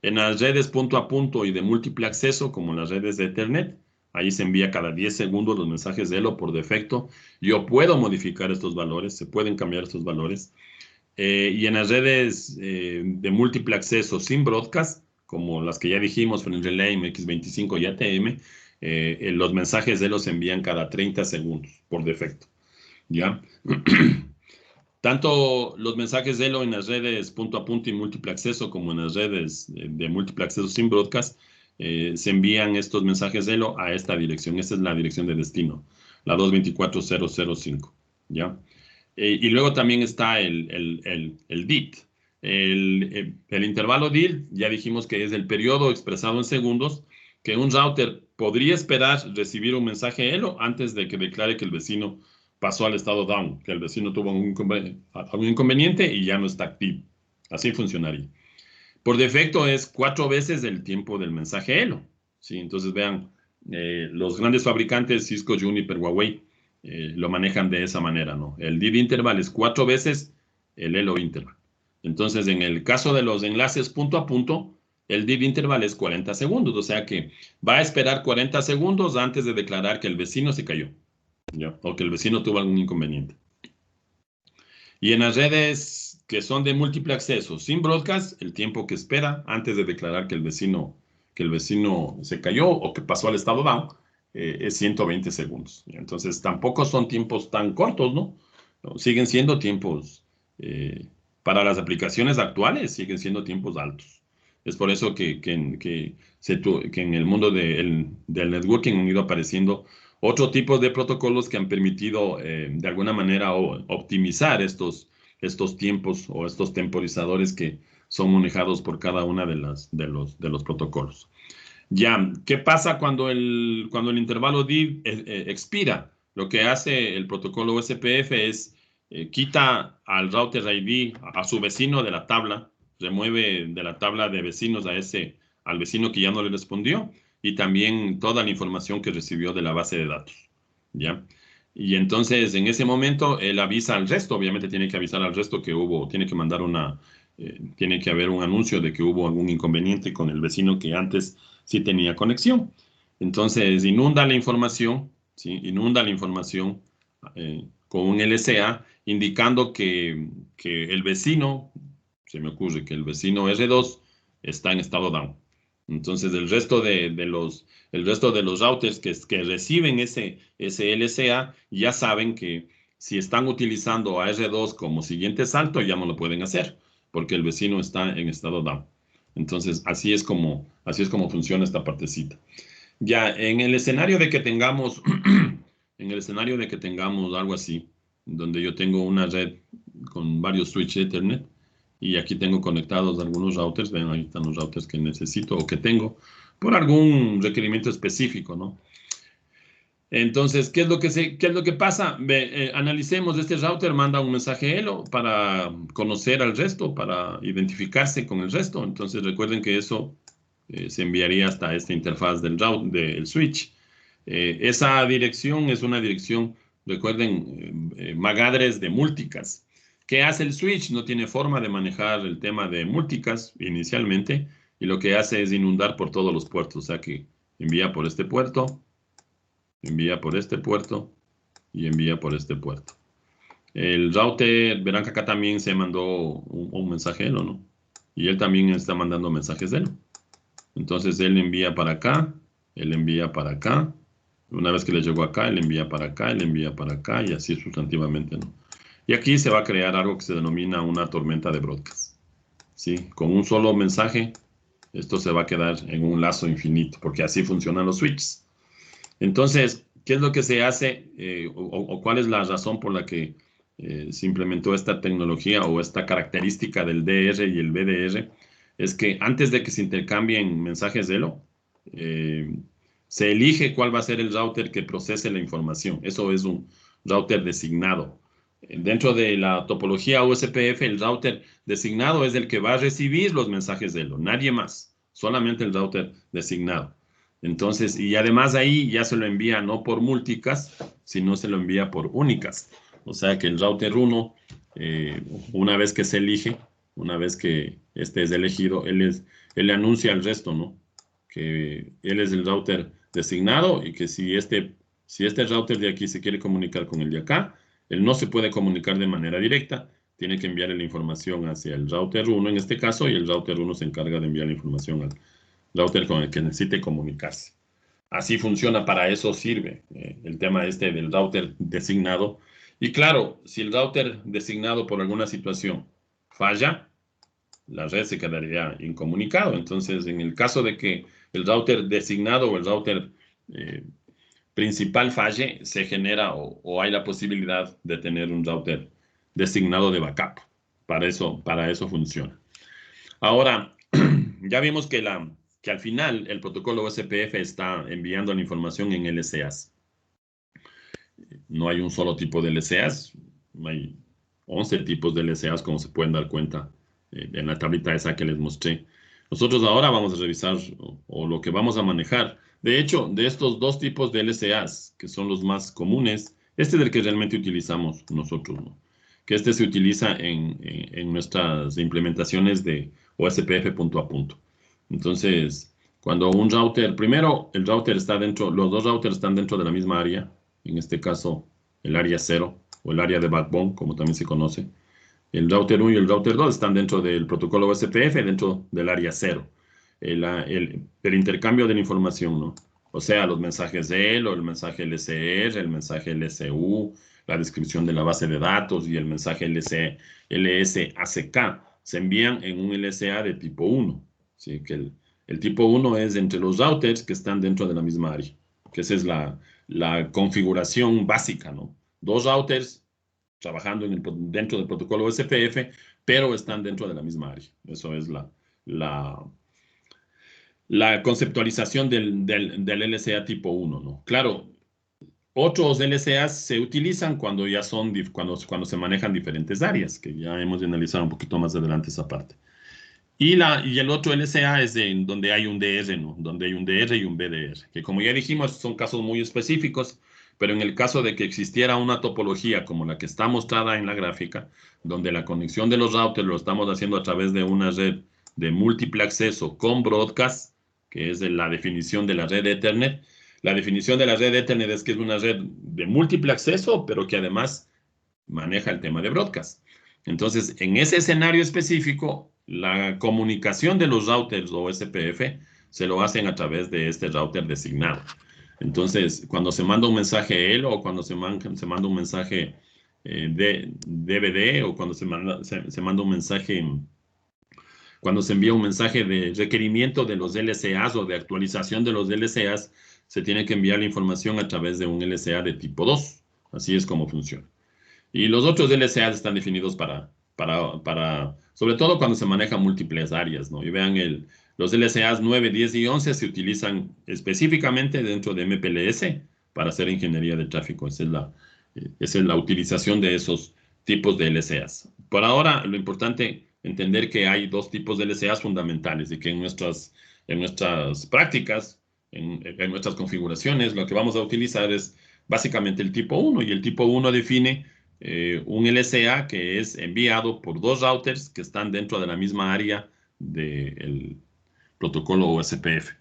En las redes punto a punto y de múltiple acceso, como las redes de Ethernet, ahí se envía cada 10 segundos los mensajes de Elo por defecto. Yo puedo modificar estos valores, se pueden cambiar estos valores. Y en las redes de múltiple acceso sin broadcast, como las que ya dijimos, Friend Relay, X25 y ATM, los mensajes de Elo se envían cada 30 segundos por defecto. ¿Ya? Tanto los mensajes de Elo en las redes punto a punto y múltiple acceso como en las redes de múltiple acceso sin broadcast, se envían estos mensajes de Elo a esta dirección. Esta es la dirección de destino, la 224005, ¿ya? Y luego también está el DIT. El intervalo DIT, ya dijimos que es el periodo expresado en segundos que un router podría esperar recibir un mensaje Elo antes de que declare que el vecino pasó al estado down, que el vecino tuvo algún inconveniente y ya no está activo. Así funcionaría. Por defecto es 4 veces el tiempo del mensaje Elo. ¿Sí? Entonces vean, los grandes fabricantes, Cisco, Juniper, Huawei, lo manejan de esa manera, ¿no? El DID interval es 4 veces el Elo interval. Entonces, en el caso de los enlaces punto a punto, el DID interval es 40 segundos, o sea que va a esperar 40 segundos antes de declarar que el vecino se cayó, ¿ya? O que el vecino tuvo algún inconveniente. Y en las redes que son de múltiple acceso sin broadcast, el tiempo que espera antes de declarar que el vecino se cayó o que pasó al estado down es 120 segundos. Entonces tampoco son tiempos tan cortos, ¿no? No, siguen siendo tiempos, para las aplicaciones actuales, siguen siendo tiempos altos. Es por eso que en el mundo del networking han ido apareciendo otro tipo de protocolos que han permitido de alguna manera optimizar estos tiempos o estos temporizadores que son manejados por cada una de los protocolos. Ya, ¿qué pasa cuando cuando el intervalo DIV expira? Lo que hace el protocolo USPF es quita al router ID a su vecino de la tabla, remueve de la tabla de vecinos al vecino que ya no le respondió y también toda la información que recibió de la base de datos, ¿ya? Y entonces en ese momento él avisa al resto, obviamente tiene que avisar al resto que tiene que mandar tiene que haber un anuncio de que hubo algún inconveniente con el vecino que antes sí tenía conexión. Entonces inunda la información, ¿sí? Inunda la información con un LSA indicando que el vecino, se me ocurre que el vecino R2 está en estado down. Entonces el resto de los routers que reciben ese LSA ya saben que si están utilizando a R2 como siguiente salto ya no lo pueden hacer porque el vecino está en estado down. Entonces así es como funciona esta partecita. Ya en el escenario de que tengamos en el escenario de que tengamos algo así, donde yo tengo una red con varios switches Ethernet y aquí tengo conectados algunos routers, ven, ahí están los routers que necesito o que tengo por algún requerimiento específico, ¿no? Entonces, ¿qué es lo que pasa? Analicemos, este router manda un mensaje Elo para conocer al resto, para identificarse con el resto. Entonces, recuerden que eso se enviaría hasta esta interfaz del switch. Esa dirección es una dirección, recuerden, MAC address de multicast. ¿Qué hace el switch? No tiene forma de manejar el tema de multicast inicialmente y lo que hace es inundar por todos los puertos. O sea que envía por este puerto, envía por este puerto y envía por este puerto. El router, verán que acá también se mandó un mensaje Elo, ¿no? Y él también está mandando mensajes Elo. Entonces él envía para acá, él envía para acá. Una vez que le llegó acá, él envía para acá, él envía para acá y así sustantivamente, ¿no? Y aquí se va a crear algo que se denomina una tormenta de broadcast. ¿Sí? Con un solo mensaje, esto se va a quedar en un lazo infinito, porque así funcionan los switches. Entonces, ¿qué es lo que se hace o cuál es la razón por la que se implementó esta tecnología o esta característica del DR y el BDR? Es que antes de que se intercambien mensajes de Elo, se elige cuál va a ser el router que procese la información. Eso es un router designado. Dentro de la topología USPF, el router designado es el que va a recibir los mensajes de Elo, nadie más, solamente el router designado. Entonces, y además ahí ya se lo envía no por multicast, sino se lo envía por únicas. O sea que el router 1, una vez que se elige, una vez que este es elegido, él le anuncia al resto, ¿no? Que él es el router designado y que si este router de aquí se quiere comunicar con el de acá, él no se puede comunicar de manera directa, tiene que enviar la información hacia el router 1 en este caso, y el router 1 se encarga de enviar la información al router con el que necesite comunicarse. Así funciona, para eso sirve el tema del router designado. Y claro, si el router designado por alguna situación falla, la red se quedaría incomunicado. Entonces, en el caso de que el router designado o el router eh, principal falle, se genera o hay la posibilidad de tener un router designado de backup. Para eso funciona. Ahora, ya vimos que al final el protocolo SPF está enviando la información en LCAs. No hay un solo tipo de LCAs, hay 11 tipos de LCAs, como se pueden dar cuenta en la tablita esa que les mostré. Nosotros ahora vamos a revisar o lo que vamos a manejar. De hecho, de estos dos tipos de LCAs, que son los más comunes, este es el que realmente utilizamos nosotros, ¿no? Que este se utiliza en nuestras implementaciones de OSPF punto a punto. Entonces, cuando un router, primero el router está dentro, los dos routers están dentro de la misma área, en este caso el área 0 o el área de backbone, como también se conoce. El router 1 y el router 2 están dentro del protocolo OSPF, dentro del área 0. El intercambio de la información, ¿no? O sea, los mensajes de él o el mensaje LCR, el mensaje LSU, la descripción de la base de datos y el mensaje LSACK se envían en un LSA de tipo 1. ¿Sí? Que el tipo 1 es entre los routers que están dentro de la misma área, que esa es la configuración básica, ¿no? Dos routers trabajando dentro del protocolo SPF, pero están dentro de la misma área. Eso es la, la conceptualización del LCA tipo 1, ¿no? Claro, otros LCAs se utilizan cuando ya son, cuando se manejan diferentes áreas, que ya hemos de analizar un poquito más adelante esa parte. Y el otro LCA es donde hay un DR, ¿no? Donde hay un DR y un BDR, que como ya dijimos, son casos muy específicos, pero en el caso de que existiera una topología como la que está mostrada en la gráfica, donde la conexión de los routers lo estamos haciendo a través de una red de múltiple acceso con broadcast, que es la definición de la red Ethernet. La definición de la red Ethernet es que es una red de múltiple acceso, pero que además maneja el tema de broadcast. Entonces, en ese escenario específico, la comunicación de los routers o SPF se lo hacen a través de este router designado. Entonces, cuando se manda un mensaje EL o cuando se manda un mensaje de DVD o cuando se manda un mensaje, cuando se envía un mensaje de requerimiento de los LCAs o de actualización de los LCAs, se tiene que enviar la información a través de un LCA de tipo 2. Así es como funciona. Y los otros LCAs están definidos sobre todo cuando se manejan múltiples áreas, ¿no? Y vean, los LCAs 9, 10 y 11 se utilizan específicamente dentro de MPLS para hacer ingeniería de tráfico. Esa es la utilización de esos tipos de LCAs. Por ahora, lo importante entender que hay dos tipos de LCAs fundamentales y que en nuestras prácticas, en nuestras configuraciones, lo que vamos a utilizar es básicamente el tipo 1 y el tipo 1 define un LCA que es enviado por dos routers que están dentro de la misma área del protocolo OSPF.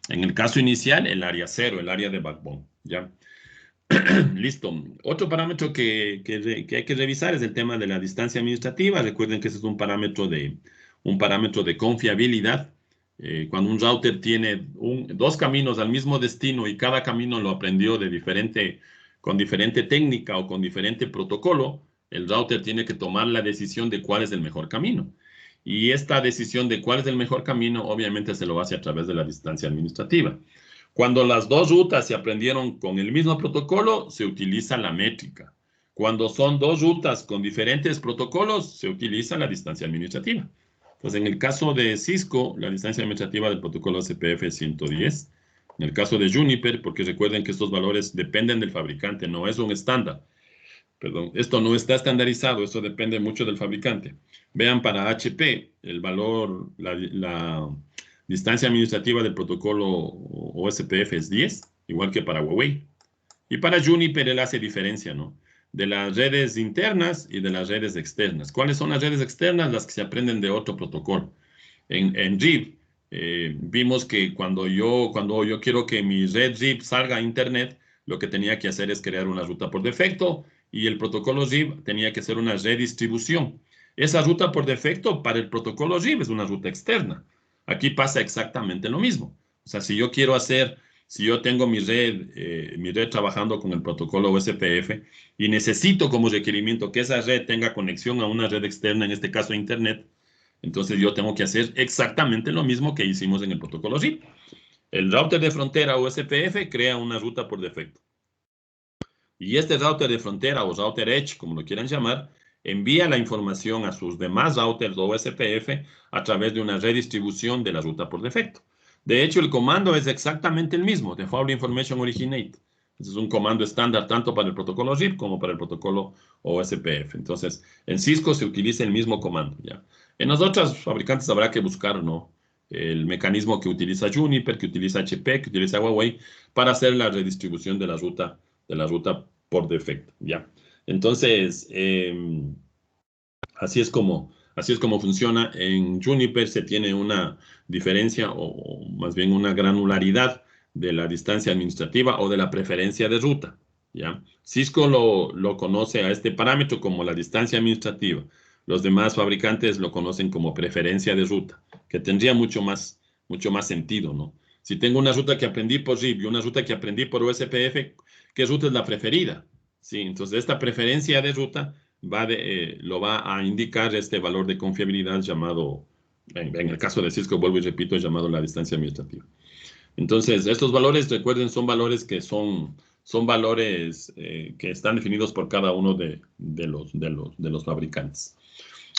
En el caso inicial, el área 0, el área de backbone. ¿Ya? Listo. Otro parámetro que hay que revisar es el tema de la distancia administrativa. Recuerden que ese es un parámetro de confiabilidad. Cuando un router tiene dos caminos al mismo destino y cada camino lo aprendió con diferente técnica o con diferente protocolo, el router tiene que tomar la decisión de cuál es el mejor camino. Y esta decisión de cuál es el mejor camino, obviamente se lo hace a través de la distancia administrativa. Cuando las dos rutas se aprendieron con el mismo protocolo, se utiliza la métrica. Cuando son dos rutas con diferentes protocolos, se utiliza la distancia administrativa. Pues en el caso de Cisco, la distancia administrativa del protocolo SPF es 110. En el caso de Juniper, porque recuerden que estos valores dependen del fabricante, no es un estándar. Perdón, esto no está estandarizado, esto depende mucho del fabricante. Vean para HP, el valor, la distancia administrativa del protocolo OSPF es 10, igual que para Huawei. Y para Juniper él hace diferencia, ¿no? De las redes internas y de las redes externas. ¿Cuáles son las redes externas? Las que se aprenden de otro protocolo. En RIP, vimos que cuando yo quiero que mi red RIP salga a Internet, lo que tenía que hacer es crear una ruta por defecto y el protocolo RIP tenía que ser una redistribución. Esa ruta por defecto para el protocolo RIP es una ruta externa. Aquí pasa exactamente lo mismo. O sea, si yo quiero hacer Si yo tengo mi red trabajando con el protocolo OSPF y necesito como requerimiento que esa red tenga conexión a una red externa, en este caso Internet, entonces yo tengo que hacer exactamente lo mismo que hicimos en el protocolo RIP. El router de frontera OSPF crea una ruta por defecto. Y este router de frontera o router edge, como lo quieran llamar, envía la información a sus demás routers OSPF a través de una redistribución de la ruta por defecto. De hecho, el comando es exactamente el mismo, Default Information Originate. Ese es un comando estándar tanto para el protocolo RIP como para el protocolo OSPF. Entonces, en Cisco se utiliza el mismo comando, ¿ya? En los otros fabricantes habrá que buscar, ¿no?, el mecanismo que utiliza Juniper, que utiliza HP, que utiliza Huawei, para hacer la redistribución de la ruta por defecto, ¿ya? Entonces, así es como funciona. En Juniper se tiene una diferencia o más bien una granularidad de la distancia administrativa o de la preferencia de ruta, ¿ya? Cisco lo conoce a este parámetro como la distancia administrativa. Los demás fabricantes lo conocen como preferencia de ruta, que tendría mucho más sentido, ¿no? Si tengo una ruta que aprendí por RIP y una ruta que aprendí por OSPF, ¿qué ruta es la preferida? Sí, entonces esta preferencia de ruta lo va a indicar este valor de confiabilidad llamado, en el caso de Cisco, vuelvo y repito, es llamado la distancia administrativa. Entonces, estos valores, recuerden, son valores que son valores que están definidos por cada uno de los fabricantes.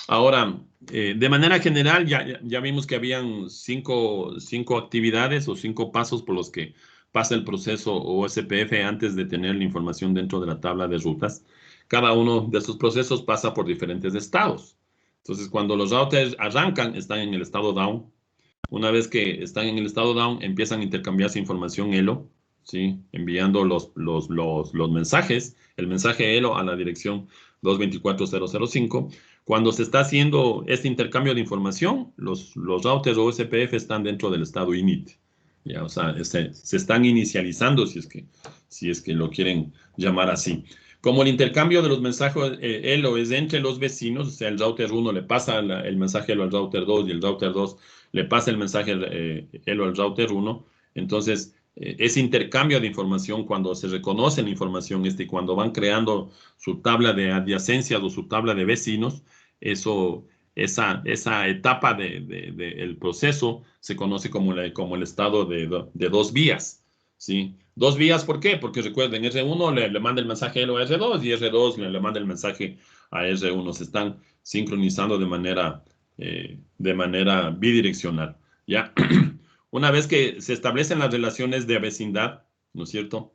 Ahora, de manera general, ya vimos que habían cinco actividades o 5 pasos por los que pasa el proceso OSPF antes de tener la información dentro de la tabla de rutas. Cada uno de estos procesos pasa por diferentes estados. Entonces, cuando los routers arrancan, están en el estado down. Una vez que están en el estado down, empiezan a intercambiarse información ELO, ¿sí?, enviando los mensajes, el mensaje ELO a la dirección 224.0.0.5. Cuando se está haciendo este intercambio de información, los routers OSPF están dentro del estado init. Ya, o sea, se están inicializando, si es que lo quieren llamar así. Como el intercambio de los mensajes ELO es entre los vecinos, o sea, el router 1 le pasa el mensaje ELO al router 2 y el router 2 le pasa el mensaje ELO al router 1, entonces ese intercambio de información, cuando se reconoce la información y cuando van creando su tabla de adyacencias o su tabla de vecinos, esa etapa del proceso se conoce como el estado de 2 vías, ¿sí? 2 vías, ¿por qué? Porque recuerden, R1 le manda el mensaje a R2 y R2 le manda el mensaje a R1. Se están sincronizando de manera bidireccional, ¿ya? Una vez que se establecen las relaciones de vecindad, ¿no es cierto?,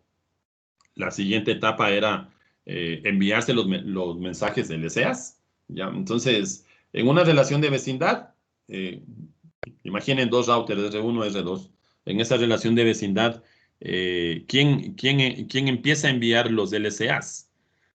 la siguiente etapa era enviarse los mensajes LCAs, ¿ya? Entonces, en una relación de vecindad, imaginen 2 routers, R1, R2. En esa relación de vecindad, ¿quién empieza a enviar los LCAs?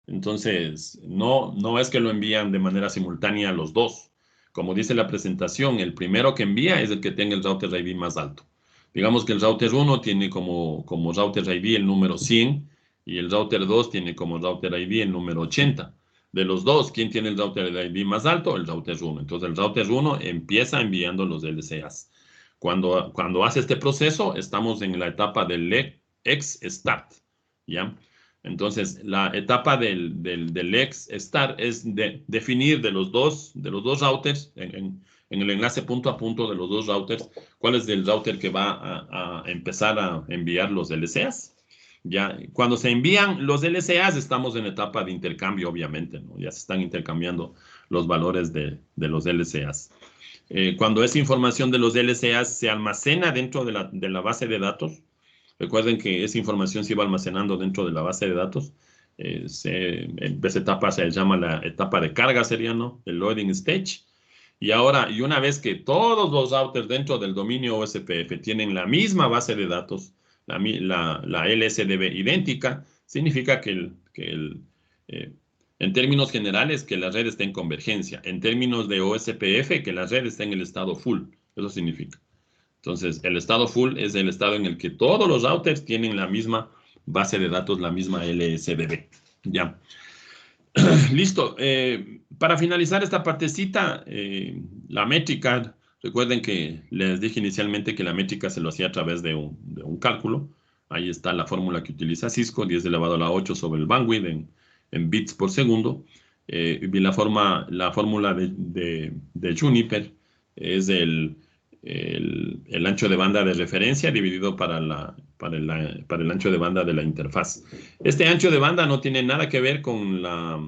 Entonces, no es que lo envían de manera simultánea los dos. Como dice la presentación, el primero que envía es el que tenga el router ID más alto. Digamos que el router 1 tiene como router ID el número 100 y el router 2 tiene como router ID el número 80. De los dos, ¿quién tiene el router ID más alto? El router 1. Entonces, el router 1 empieza enviando los LCAs. Cuando hace este proceso, estamos en la etapa del ex-start, ¿ya? Entonces, la etapa del ex-start es definir de los dos routers, en el enlace punto a punto de los dos routers, cuál es el router que va a empezar a enviar los LCAs. Ya, cuando se envían los LCAs, estamos en etapa de intercambio, obviamente, ¿no? Ya se están intercambiando los valores de los LCAs. Cuando esa información de los LCAs se almacena dentro de la base de datos, recuerden que esa información se iba almacenando dentro de la base de datos. Esa etapa se llama la etapa de carga, sería, ¿no?, el loading stage. Y una vez que todos los routers dentro del dominio OSPF tienen la misma base de datos, la LSDB idéntica, significa en términos generales, que la red está en convergencia. En términos de OSPF, que la red está en el estado full. Eso significa. Entonces, el estado full es el estado en el que todos los routers tienen la misma base de datos, la misma LSDB. Ya. Listo. Para finalizar esta partecita, la métrica, recuerden que les dije inicialmente que la métrica se lo hacía a través de un cálculo. Ahí está la fórmula que utiliza Cisco, 10 elevado a la 8 sobre el bandwidth en bits por segundo. Y la fórmula de Juniper es el ancho de banda de referencia dividido para el ancho de banda de la interfaz. Este ancho de banda no tiene nada que ver con la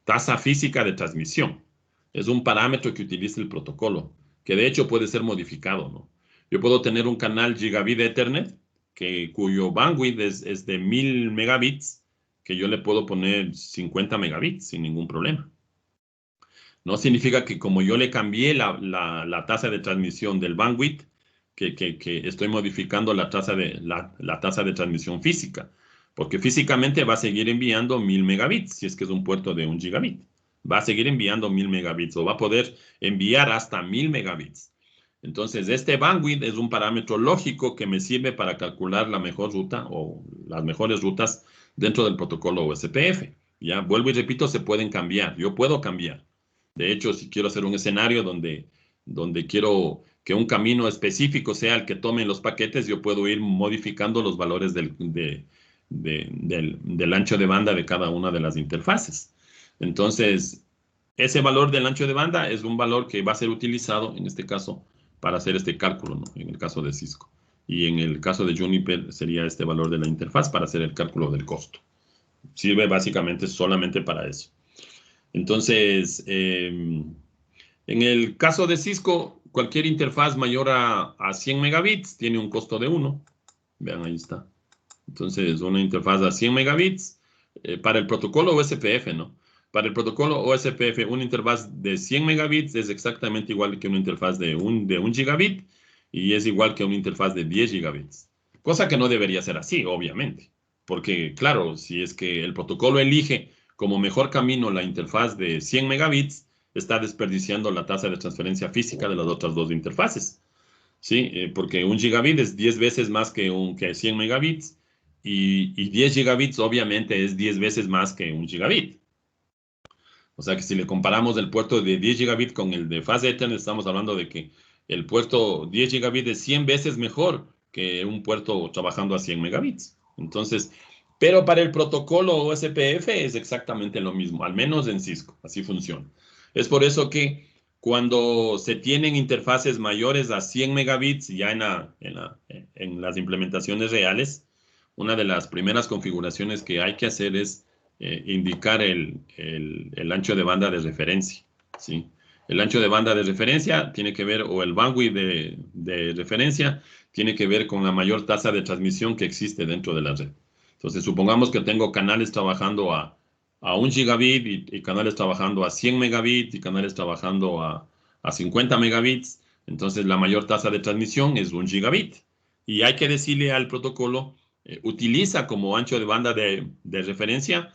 tasa física de transmisión. Es un parámetro que utiliza el protocolo, que de hecho puede ser modificado, ¿no? Yo puedo tener un canal Gigabit Ethernet cuyo bandwidth es de 1000 megabits, que yo le puedo poner 50 megabits sin ningún problema. No significa que como yo le cambié la tasa de transmisión del bandwidth, que estoy modificando la tasa de transmisión física, porque físicamente va a seguir enviando 1000 megabits, si es que es un puerto de 1 gigabit. Va a seguir enviando 1000 megabits o va a poder enviar hasta 1000 megabits. Entonces, este bandwidth es un parámetro lógico que me sirve para calcular la mejor ruta o las mejores rutas dentro del protocolo OSPF. Ya, vuelvo y repito, se pueden cambiar. Yo puedo cambiar. De hecho, si quiero hacer un escenario donde quiero que un camino específico sea el que tomen los paquetes, yo puedo ir modificando los valores del ancho de banda de cada una de las interfaces. Entonces, ese valor del ancho de banda es un valor que va a ser utilizado, en este caso, para hacer este cálculo, ¿no? En el caso de Cisco. Y en el caso de Juniper sería este valor de la interfaz para hacer el cálculo del costo. Sirve básicamente solamente para eso. Entonces, en el caso de Cisco, cualquier interfaz mayor a 100 megabits tiene un costo de 1. Vean, ahí está. Entonces, una interfaz a 100 megabits para el protocolo OSPF, ¿no? Para el protocolo OSPF, una interfaz de 100 megabits es exactamente igual que una interfaz de 1 gigabit y es igual que una interfaz de 10 gigabits. Cosa que no debería ser así, obviamente. Porque, claro, si es que el protocolo elige como mejor camino la interfaz de 100 megabits, está desperdiciando la tasa de transferencia física de las otras dos interfaces. ¿Sí? Porque 1 gigabit es 10 veces más que 100 megabits y 10 gigabits obviamente es 10 veces más que 1 gigabit. O sea que si le comparamos el puerto de 10 gigabit con el de fase Ethernet, estamos hablando de que el puerto 10 gigabit es 100 veces mejor que un puerto trabajando a 100 megabits. Entonces, pero para el protocolo OSPF es exactamente lo mismo, al menos en Cisco, así funciona. Es por eso que cuando se tienen interfaces mayores a 100 megabits, ya en las implementaciones reales, una de las primeras configuraciones que hay que hacer es indicar el ancho de banda de referencia, ¿sí? El ancho de banda de referencia tiene que ver, o el bandwidth de referencia, tiene que ver con la mayor tasa de transmisión que existe dentro de la red. Entonces, supongamos que tengo canales trabajando a 1 gigabit y canales trabajando a 100 megabits y canales trabajando a 50 megabits. Entonces, la mayor tasa de transmisión es 1 gigabit. Y hay que decirle al protocolo, utiliza como ancho de banda de referencia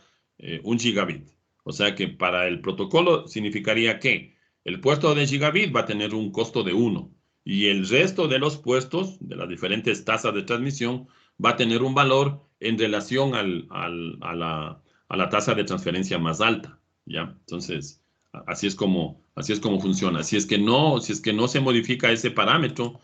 1 gigabit. O sea que para el protocolo significaría que el puerto de gigabit va a tener un costo de 1 y el resto de los puestos de las diferentes tasas de transmisión va a tener un valor en relación a la tasa de transferencia más alta, ¿ya? Entonces, así es como funciona. Si es que no se modifica ese parámetro,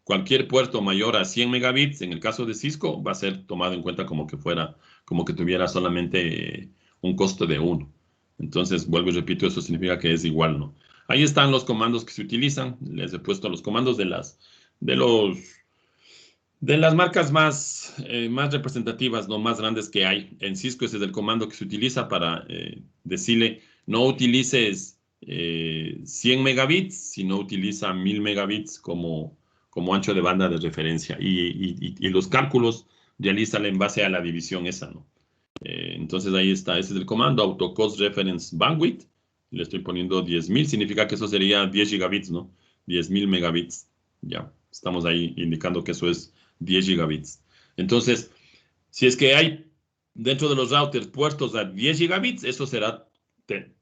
cualquier puerto mayor a 100 megabits, en el caso de Cisco, va a ser tomado en cuenta como que tuviera solamente un costo de 1. Entonces, vuelvo y repito, eso significa que es igual, ¿no? Ahí están los comandos que se utilizan. Les he puesto los comandos de las marcas más representativas, no más grandes que hay. En Cisco ese es el comando que se utiliza para decirle no utilices 100 megabits, sino utiliza 1000 megabits como ancho de banda de referencia. Y los cálculos realízala en base a la división esa, ¿no? Entonces ahí está, ese es el comando, autocost reference bandwidth. Le estoy poniendo 10,000, significa que eso sería 10 gigabits, ¿no? 10,000 megabits. Ya, estamos ahí indicando que eso es 10 gigabits. Entonces, si es que hay dentro de los routers puertos a 10 gigabits, eso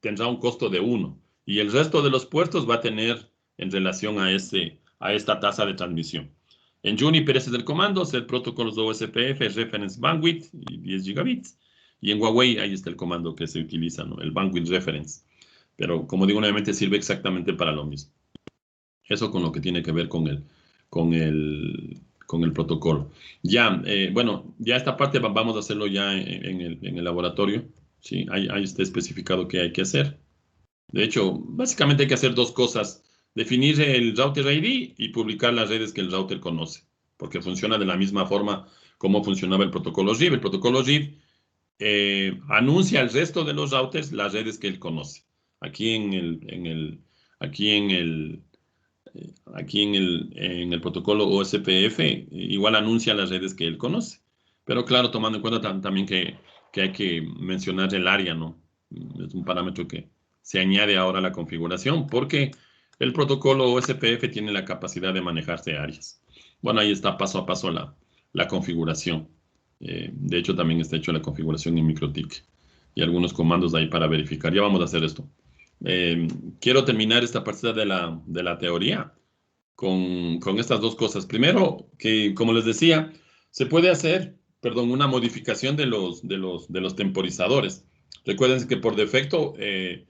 tendrá un costo de 1. Y el resto de los puertos va a tener en relación a esta tasa de transmisión. En Juniper ese es el comando, set protocolos OSPF, reference bandwidth y 10 gigabits. Y en Huawei ahí está el comando que se utiliza, ¿no? El bandwidth reference. Pero como digo nuevamente, sirve exactamente para lo mismo. Eso con lo que tiene que ver con con el protocolo. Ya, bueno, ya esta parte vamos a hacerlo ya en el laboratorio. ¿Sí? Ahí está especificado qué hay que hacer. De hecho, básicamente hay que hacer dos cosas. Definir el router ID y publicar las redes que el router conoce, porque funciona de la misma forma como funcionaba el protocolo RIB. El protocolo RIB anuncia al resto de los routers las redes que él conoce. Aquí en el protocolo OSPF igual anuncia las redes que él conoce. Pero claro, tomando en cuenta también que hay que mencionar el área, ¿no? Es un parámetro que se añade ahora a la configuración porque el protocolo OSPF tiene la capacidad de manejarse áreas. Bueno, ahí está paso a paso la configuración. De hecho, también está hecho la configuración en MikroTik y algunos comandos ahí para verificar. Ya vamos a hacer esto. Quiero terminar esta parte de la teoría con estas dos cosas. Primero, que como les decía, se puede hacer, perdón, una modificación de los temporizadores. Recuerden que por defecto, de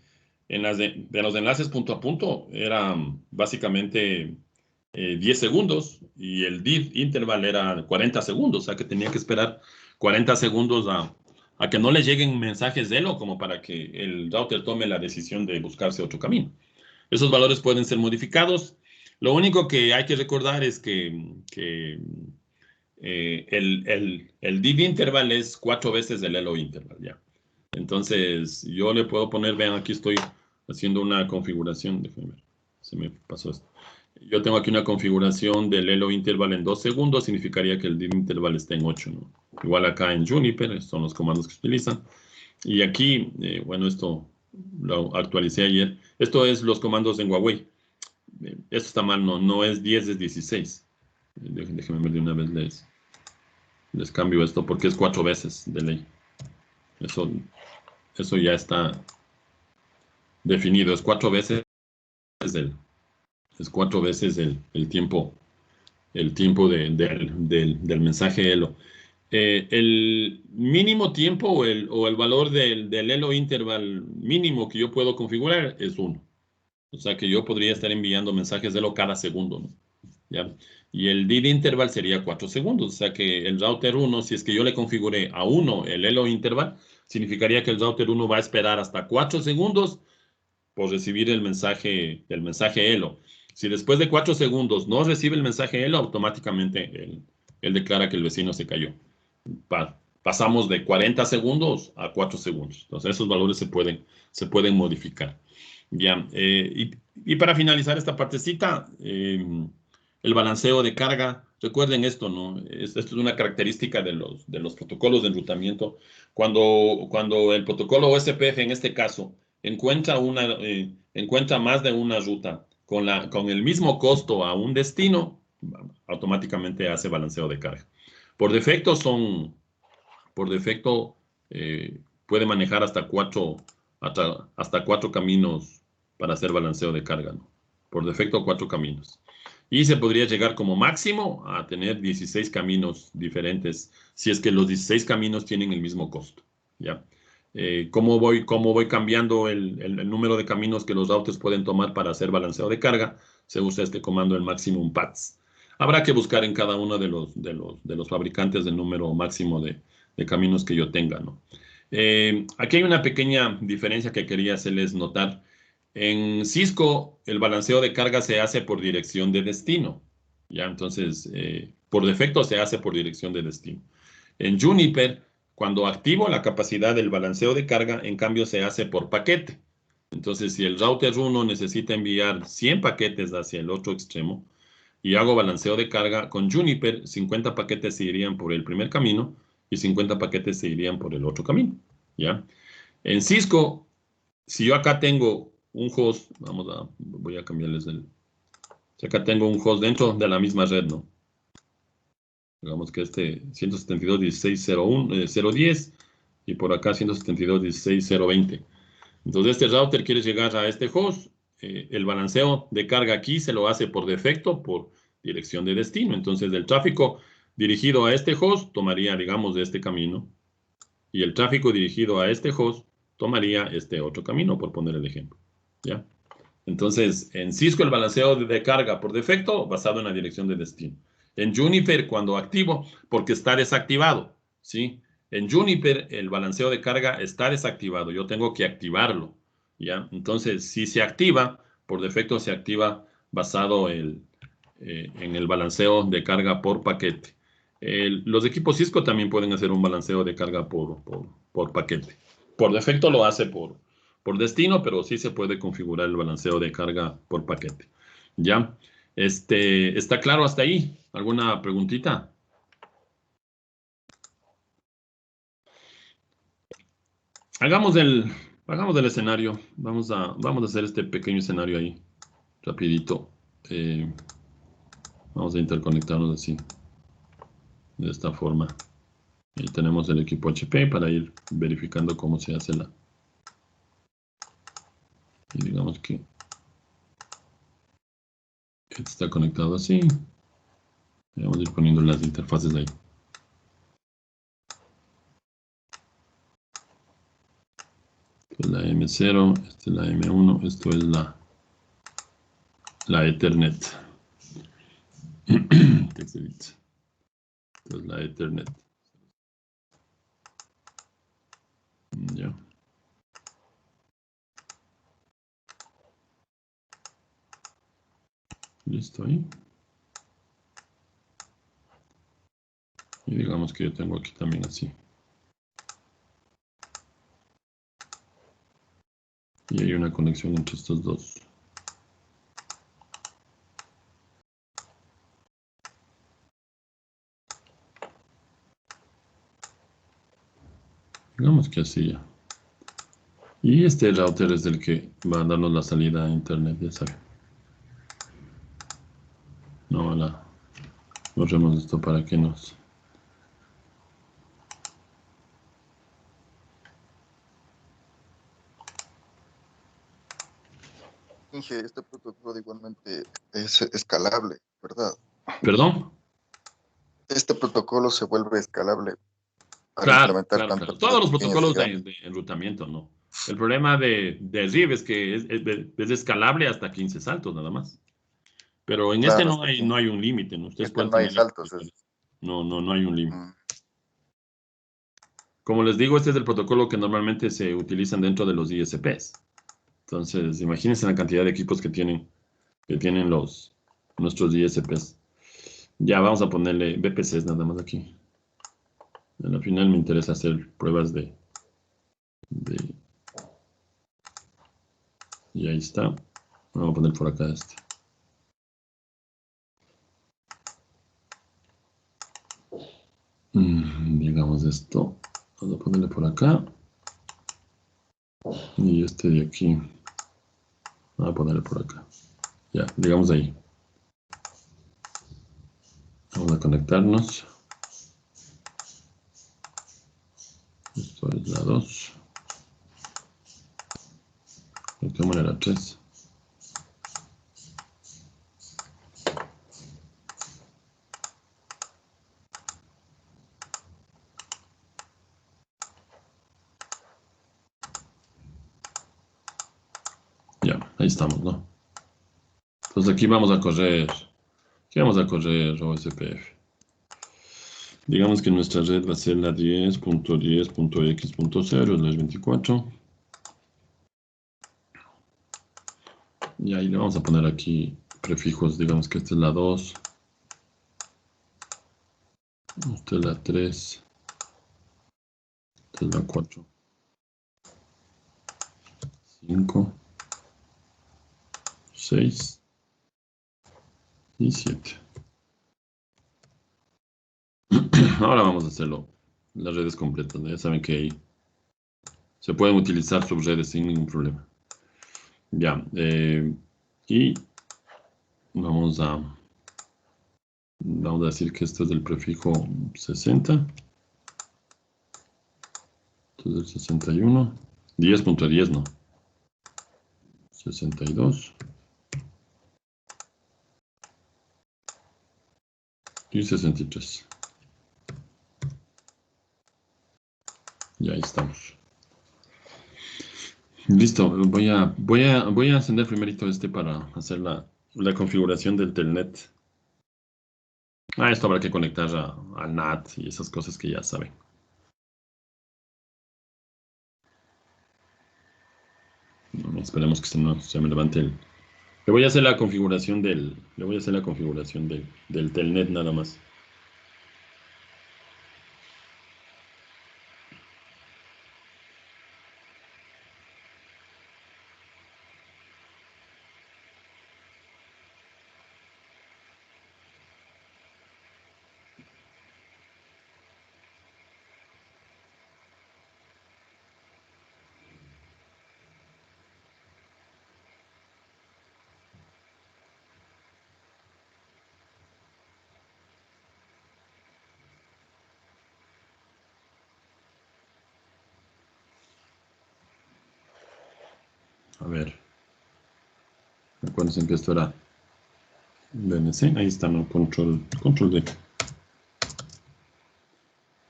los enlaces punto a punto, eran básicamente 10 segundos y el div interval era 40 segundos, o sea que tenía que esperar 40 segundos a que no le lleguen mensajes de Elo como para que el router tome la decisión de buscarse otro camino. Esos valores pueden ser modificados. Lo único que hay que recordar es que el div interval es 4 veces el Elo interval, ¿ya? Entonces, yo le puedo poner, vean, aquí estoy haciendo una configuración, déjenme ver, se me pasó esto. Yo tengo aquí una configuración del Elo interval en 2 segundos, significaría que el div interval está en 8, ¿no? Igual acá en Juniper, son los comandos que se utilizan. Y aquí, bueno, esto lo actualicé ayer. Esto es los comandos en Huawei. Esto está mal, no es 10, es 16. Déjenme ver de una vez, les cambio esto porque es 4 veces de ley. Eso ya está definido. Es 4 veces es 4 veces el tiempo del mensaje Elo. El mínimo tiempo o el valor del Elo interval mínimo que yo puedo configurar es 1. O sea que yo podría estar enviando mensajes de Elo cada segundo, ¿no? ¿Ya? Y el div interval sería 4 segundos. O sea que el router 1, si es que yo le configuré a 1 el Elo interval, significaría que el router 1 va a esperar hasta 4 segundos por recibir el mensaje Elo. Si después de 4 segundos no recibe el mensaje Elo, automáticamente él declara que el vecino se cayó. Pasamos de 40 segundos a 4 segundos. Entonces, esos valores se pueden modificar. Ya, y para finalizar esta partecita, el balanceo de carga, recuerden esto, ¿no? Esto es una característica de los protocolos de enrutamiento. Cuando el protocolo OSPF, en este caso, encuentra más de una ruta con el mismo costo a un destino, automáticamente hace balanceo de carga. Por defecto puede manejar hasta cuatro caminos para hacer balanceo de carga, ¿no? Por defecto 4 caminos. Y se podría llegar como máximo a tener 16 caminos diferentes, si es que los 16 caminos tienen el mismo costo, ¿ya? ¿Cómo voy cambiando el número de caminos que los routers pueden tomar para hacer balanceo de carga? Se usa este comando, el maximum paths. Habrá que buscar en cada uno de los fabricantes el número máximo de caminos que yo tenga, ¿no? Aquí hay una pequeña diferencia que quería hacerles notar. En Cisco, el balanceo de carga se hace por dirección de destino, ¿ya? Entonces, por defecto se hace por dirección de destino. En Juniper, cuando activo la capacidad del balanceo de carga, en cambio se hace por paquete. Entonces, si el router 1 necesita enviar 100 paquetes hacia el otro extremo y hago balanceo de carga, con Juniper 50 paquetes se irían por el primer camino y 50 paquetes se irían por el otro camino, ¿ya? En Cisco, si yo acá tengo un host, voy a cambiarles si acá tengo un host dentro de la misma red, ¿no? Digamos que este 172.16.0.10 y por acá 172.16.0.20. Entonces este router quiere llegar a este host, el balanceo de carga aquí se lo hace por defecto por dirección de destino. Entonces el tráfico dirigido a este host tomaría, digamos, de este camino y el tráfico dirigido a este host tomaría este otro camino, por poner el ejemplo, ¿ya? Entonces, en Cisco el balanceo de carga por defecto basado en la dirección de destino. En Juniper, cuando activo, porque está desactivado, ¿sí? En Juniper, el balanceo de carga está desactivado. Yo tengo que activarlo, ¿ya? Entonces, si se activa, por defecto se activa basado en el balanceo de carga por paquete. Los equipos Cisco también pueden hacer un balanceo de carga por paquete. Por defecto lo hace por destino, pero sí se puede configurar el balanceo de carga por paquete. ¿Ya? ¿Está claro hasta ahí? ¿Alguna preguntita? Hagamos el escenario. Vamos a hacer este pequeño escenario ahí, rapidito. Eh, Vamos a interconectarnos así, de esta forma. Y tenemos el equipo HP para ir verificando cómo se hace la... Y digamos que está conectado así. Y vamos a ir poniendo las interfaces ahí. Esto es la M0, esta es la M1, esto es la Ethernet. Esto es la Ethernet. Ya. Listo ahí. Y digamos que yo tengo aquí también así. Y hay una conexión entre estos dos. Digamos que así ya. Y este router es el que va a darnos la salida a internet, ya saben. No, borremos esto para que nos... Inge, este protocolo igualmente es escalable, ¿verdad? ¿Perdón? Este protocolo se vuelve escalable para Claro, implementar claro, tanto claro. Todos redes los pequeñas y protocolos de grandes. enrutamiento, ¿no? El problema de RIB es que es escalable hasta 15 saltos nada más. Pero en este Claro, no hasta hay, 15. no hay un límite, ¿no? Ustedes Este pueden no hay tener... saltos. No hay un límite. Mm, Como les digo, este es el protocolo que normalmente se utilizan dentro de los ISPs. Entonces, imagínense la cantidad de equipos que tienen nuestros ISPs. Ya vamos a ponerle VPCs nada más aquí. Al final me interesa hacer pruebas de... Y ahí está. Vamos a poner por acá este. Digamos esto. Vamos a ponerle por acá. Y este de aquí. Vamos a ponerle por acá. Ya, digamos ahí. Vamos a conectarnos. Esto es la 2. Conectémosle la 3. Ya, ahí estamos, ¿no? Entonces aquí vamos a correr OSPF. Digamos que nuestra red va a ser la 10.10.x.0/24. Y ahí le vamos a poner aquí prefijos. Digamos que esta es la 2. Esta es la 3. Esta es la 4. 5. 6. Y 7. Ahora vamos a hacerlo. Las redes completas, ¿no? Ya saben que ahí se pueden utilizar subredes sin ningún problema. Ya. Y vamos a decir que este es el prefijo 60. Este es el 61. 10.10, ¿no? 62. Y 63. Y ahí estamos. Listo. Voy a encender primerito este para hacer la configuración del telnet. Esto habrá que conectar al NAT y esas cosas que ya saben. Esperemos que se me levante el... Le voy a hacer la configuración del telnet nada más. A ver. Acuérdense que esto era DNC. Ahí está, ¿no? Control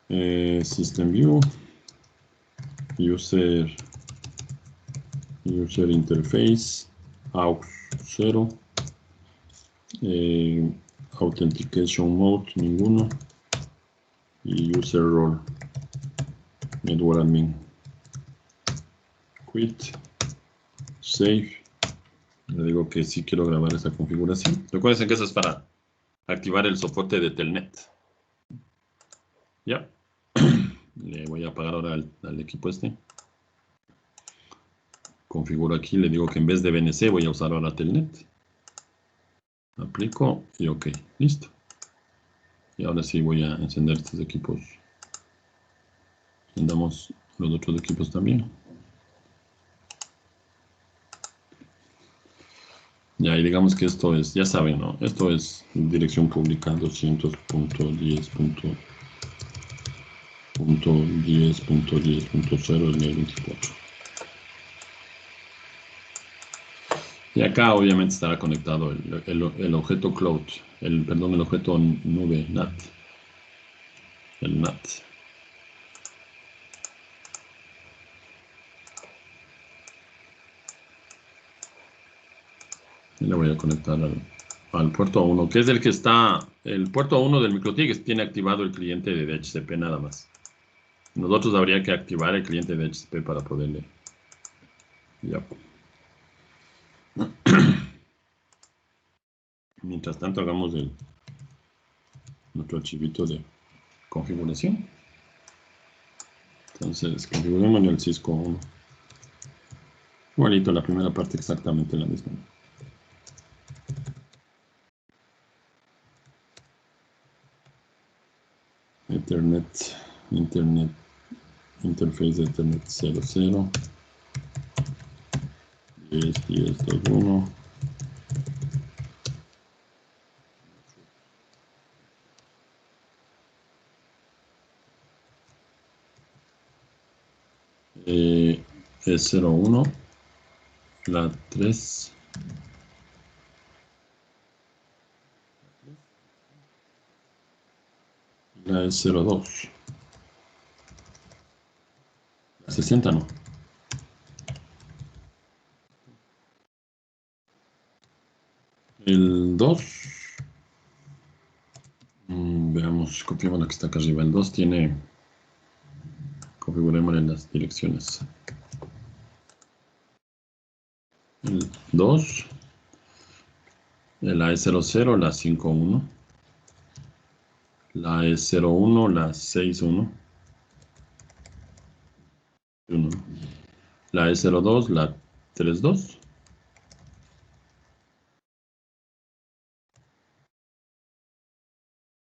D. System View. User Interface. AUX 0. Authentication Mode, ninguno. Y User Role. Network Admin. Quit. Save. Le digo que sí quiero grabar esa configuración. Recuerden que eso es para activar el soporte de Telnet. Ya. Le voy a apagar ahora al equipo este. Configuro aquí, le digo que en vez de VNC voy a usar ahora Telnet. Aplico y OK. Listo. Y ahora sí voy a encender estos equipos. Encendamos los otros equipos también. Ya, y digamos que esto es, ya saben, ¿no? Esto es dirección pública 200.10.10.0 del nivel 24. Y acá obviamente estará conectado el objeto cloud, el objeto nube NAT. El NAT. Y le voy a conectar al puerto 1, que es el que está, el puerto 1 del MikroTik tiene activado el cliente de DHCP nada más. Nosotros habría que activar el cliente de DHCP para poderle. Ya. Mientras tanto hagamos nuestro archivito de configuración. Entonces configuremos el Cisco 1. Igualito, la primera parte exactamente la misma. Internet interface de Ethernet 00 10.10.2.1. Es 01, la 3. La es 02. La 60 no. El 2. Veamos, copiamos la que está acá arriba. El 2 tiene. Configuremos en las direcciones. El 2. El AE00, la 5.1. La AE01, la 6.1. La E02, la 3.2.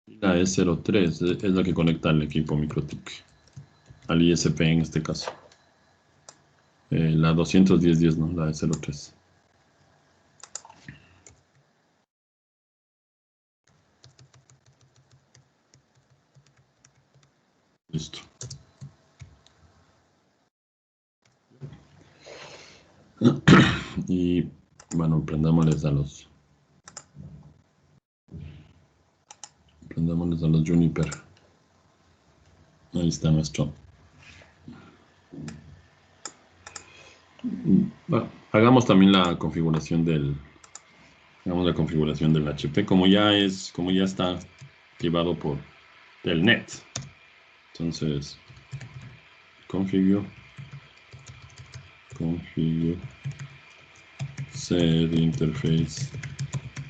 La E03 es la que conecta al equipo MikroTik, al ISP en este caso. La 210.10, ¿no? La E03. Listo. Y bueno, prendámosles a los Juniper. Ahí está nuestro. Bueno, hagamos también la configuración del HP. Como ya está activado por Telnet. Entonces, configure set interface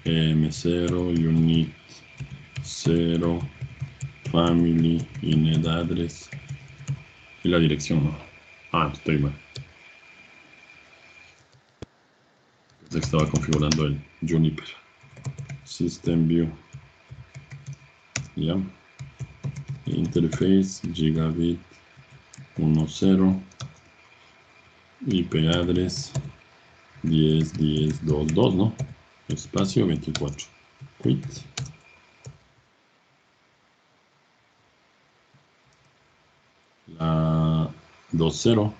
M0 unit 0 family init address y la dirección, ¿no? Ah, estoy mal. Estaba configurando el Juniper. System view. Ya. Interface gigabit 10 IP address 10.10.22, ¿no? Espacio 24. Quit. La 2.0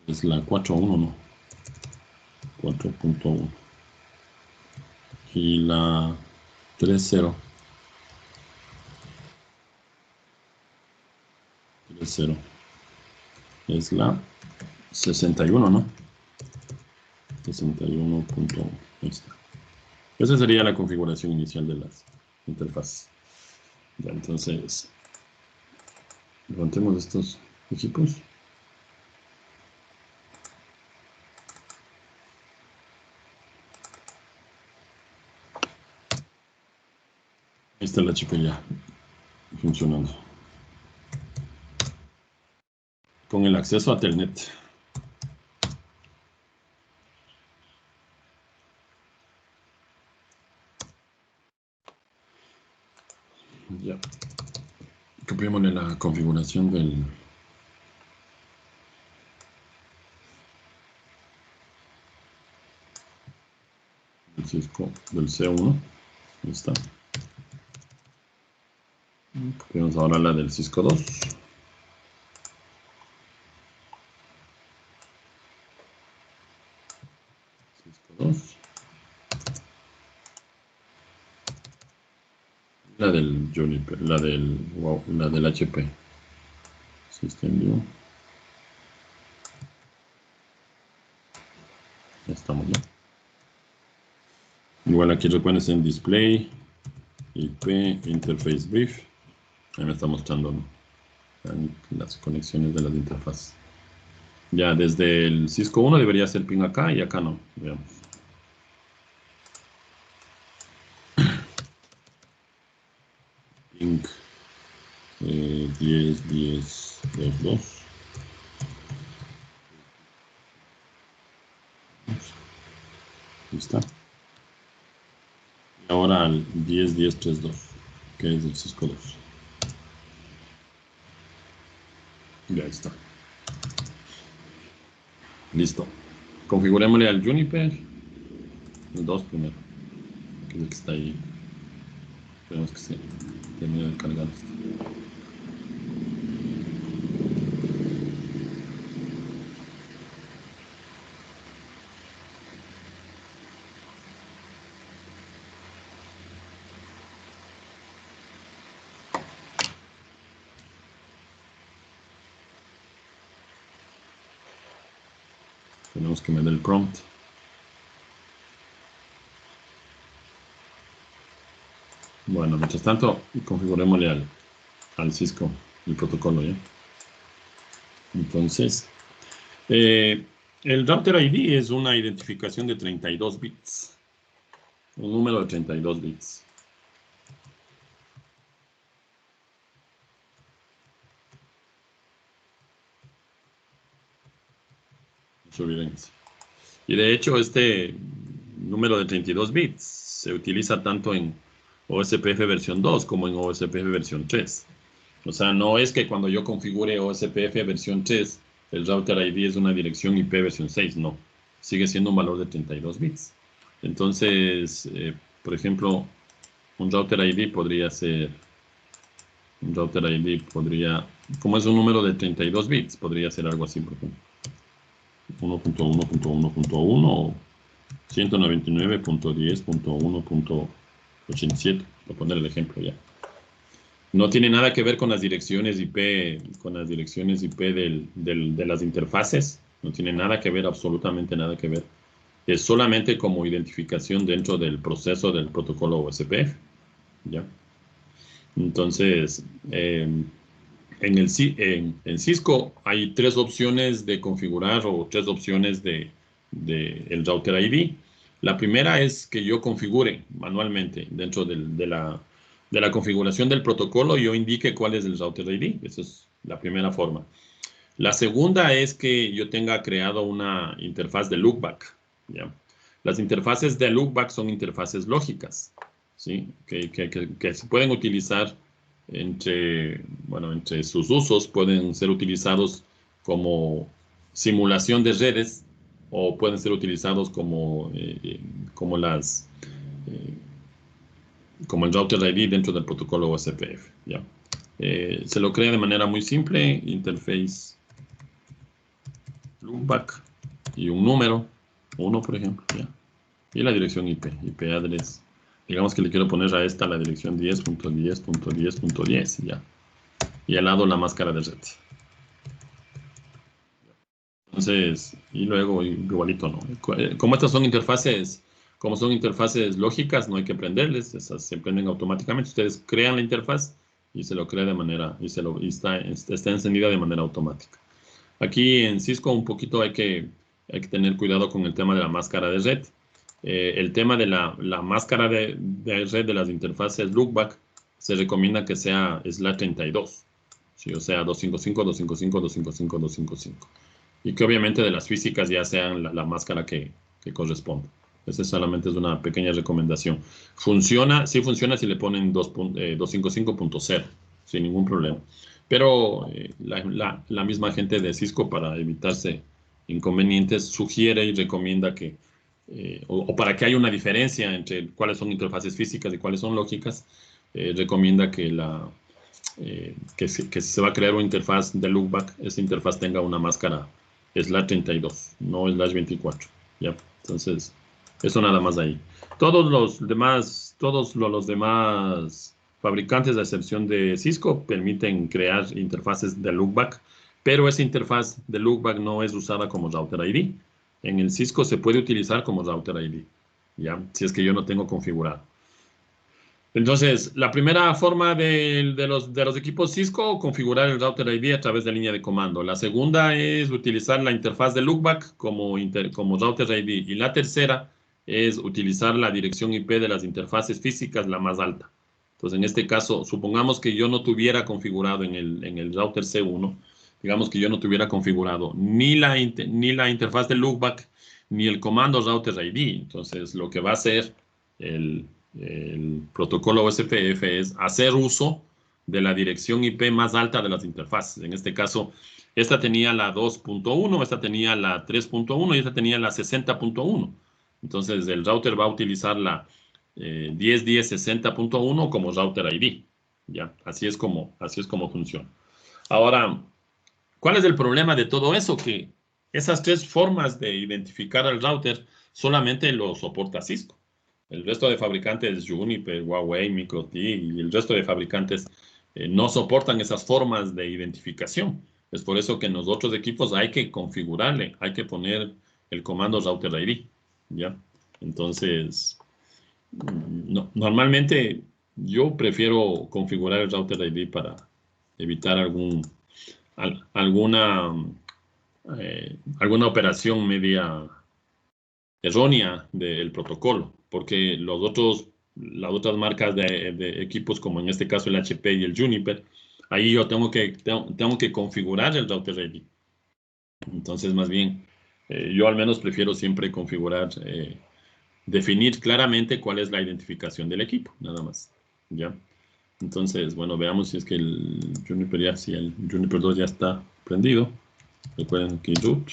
es la 4.1, ¿no? 4.1. Y la 3.0 es la 61, ¿no? 61.1. Ahí está. Esa sería la configuración inicial de las interfaces. Ya, entonces, levantemos estos equipos. Ahí está la chica ya funcionando. Con el acceso a Telnet. Ya. Copiémosle la configuración del Cisco del C1. Ahí está. Copiamos ahora la del Cisco 2. Cisco 2. La del Juniper, la del HP. System View. Ya estamos, ¿no? Igual aquí recuerden en Display, IP, Interface Brief. Ahí me está mostrando, ¿no? Las conexiones de las interfaces. Ya desde el Cisco 1 debería ser ping acá y acá no. Veamos. Ping 10.10.2. Ahí está. Y ahora al 10.10.3.2, que es el Cisco 2. Ya está. Listo. Configurémosle al Juniper el 2 primero, que es el que está ahí. Esperemos que se termine de cargar esto. Tenemos que meter el prompt. Bueno, mientras tanto, configurémosle al Cisco el protocolo, ¿ya? Entonces, el router ID es una identificación de 32 bits. Un número de 32 bits. Y de hecho, este número de 32 bits se utiliza tanto en OSPF versión 2 como en OSPF versión 3. O sea, no es que cuando yo configure OSPF versión 3, el router ID es una dirección IP versión 6, no. Sigue siendo un valor de 32 bits. Entonces, por ejemplo, un router ID podría ser, como es un número de 32 bits, podría ser algo así, por ejemplo. 1.1.1.1 o 199.10.1.87, por poner el ejemplo ya. No tiene nada que ver con las direcciones IP, de las interfaces. No tiene nada que ver, absolutamente nada que ver. es solamente como identificación dentro del proceso del protocolo OSPF, ¿ya? Entonces, en Cisco hay tres opciones de configurar o tres opciones de el router ID. La primera es que yo configure manualmente dentro de la configuración del protocolo, yo indique cuál es el router ID. Esa es la primera forma. La segunda es que yo tenga creado una interfaz de loopback, ¿ya? Las interfaces de loopback son interfaces lógicas, ¿sí? Que se pueden utilizar entre sus usos, pueden ser utilizados como simulación de redes o pueden ser utilizados como como el router ID dentro del protocolo OSPF, ¿ya? Se lo crea de manera muy simple, interface loopback y un número, 1 por ejemplo, ¿ya? Y la dirección IP address. Digamos que le quiero poner a esta la dirección 10.10.10.10, ¿ya? Y al lado la máscara de red. Entonces, y luego igualito, ¿no? Como estas son interfaces, como son interfaces lógicas, no hay que prenderles, esas se prenden automáticamente. Ustedes crean la interfaz y se lo crea de manera, y está encendida de manera automática. Aquí en Cisco un poquito hay que tener cuidado con el tema de la máscara de red. El tema de la máscara de red de las interfaces loopback se recomienda que sea /32, ¿sí? O sea, 255.255.255. Y que obviamente de las físicas ya sean la máscara que corresponde. Esa solamente es una pequeña recomendación. Sí funciona si le ponen 255.0, sin ningún problema. Pero la misma gente de Cisco, para evitarse inconvenientes, sugiere y recomienda o para que haya una diferencia entre cuáles son interfaces físicas y cuáles son lógicas, recomienda que si se va a crear una interfaz de loopback, esa interfaz tenga una máscara /32, no /24, ¿ya? Entonces, eso nada más ahí. Todos los demás fabricantes, a excepción de Cisco, permiten crear interfaces de loopback, pero esa interfaz de loopback no es usada como router ID. En el Cisco se puede utilizar como router ID, ¿ya? Si es que yo no tengo configurado. Entonces, la primera forma de los equipos Cisco, configurar el router ID a través de línea de comando. La segunda es utilizar la interfaz de loopback como router ID. Y la tercera es utilizar la dirección IP de las interfaces físicas, la más alta. Entonces, en este caso, supongamos que yo no tuviera configurado en el router C1, digamos que yo no tuviera configurado ni la interfaz de loopback ni el comando router ID. Entonces, lo que va a hacer el protocolo OSPF es hacer uso de la dirección IP más alta de las interfaces. En este caso, esta tenía la 2.1, esta tenía la 3.1 y esta tenía la 60.1. Entonces, el router va a utilizar la 10.10.60.1 como router ID. ¿Ya? Así es como funciona. Ahora, ¿cuál es el problema de todo eso? Que esas tres formas de identificar al router solamente lo soporta Cisco. El resto de fabricantes, Juniper, Huawei, MikroTik y el resto de fabricantes no soportan esas formas de identificación. Es por eso que en los otros equipos hay que configurarle, hay que poner el comando router ID, ¿ya? Entonces, normalmente yo prefiero configurar el router ID para evitar alguna operación media errónea del protocolo, porque las otras marcas de equipos, como en este caso el HP y el Juniper, ahí yo tengo que configurar el router ID. Entonces, más bien, yo al menos prefiero siempre configurar, definir claramente cuál es la identificación del equipo, nada más, ¿ya? Entonces, bueno, veamos si es que si el Juniper 2 ya está prendido. Recuerden que root,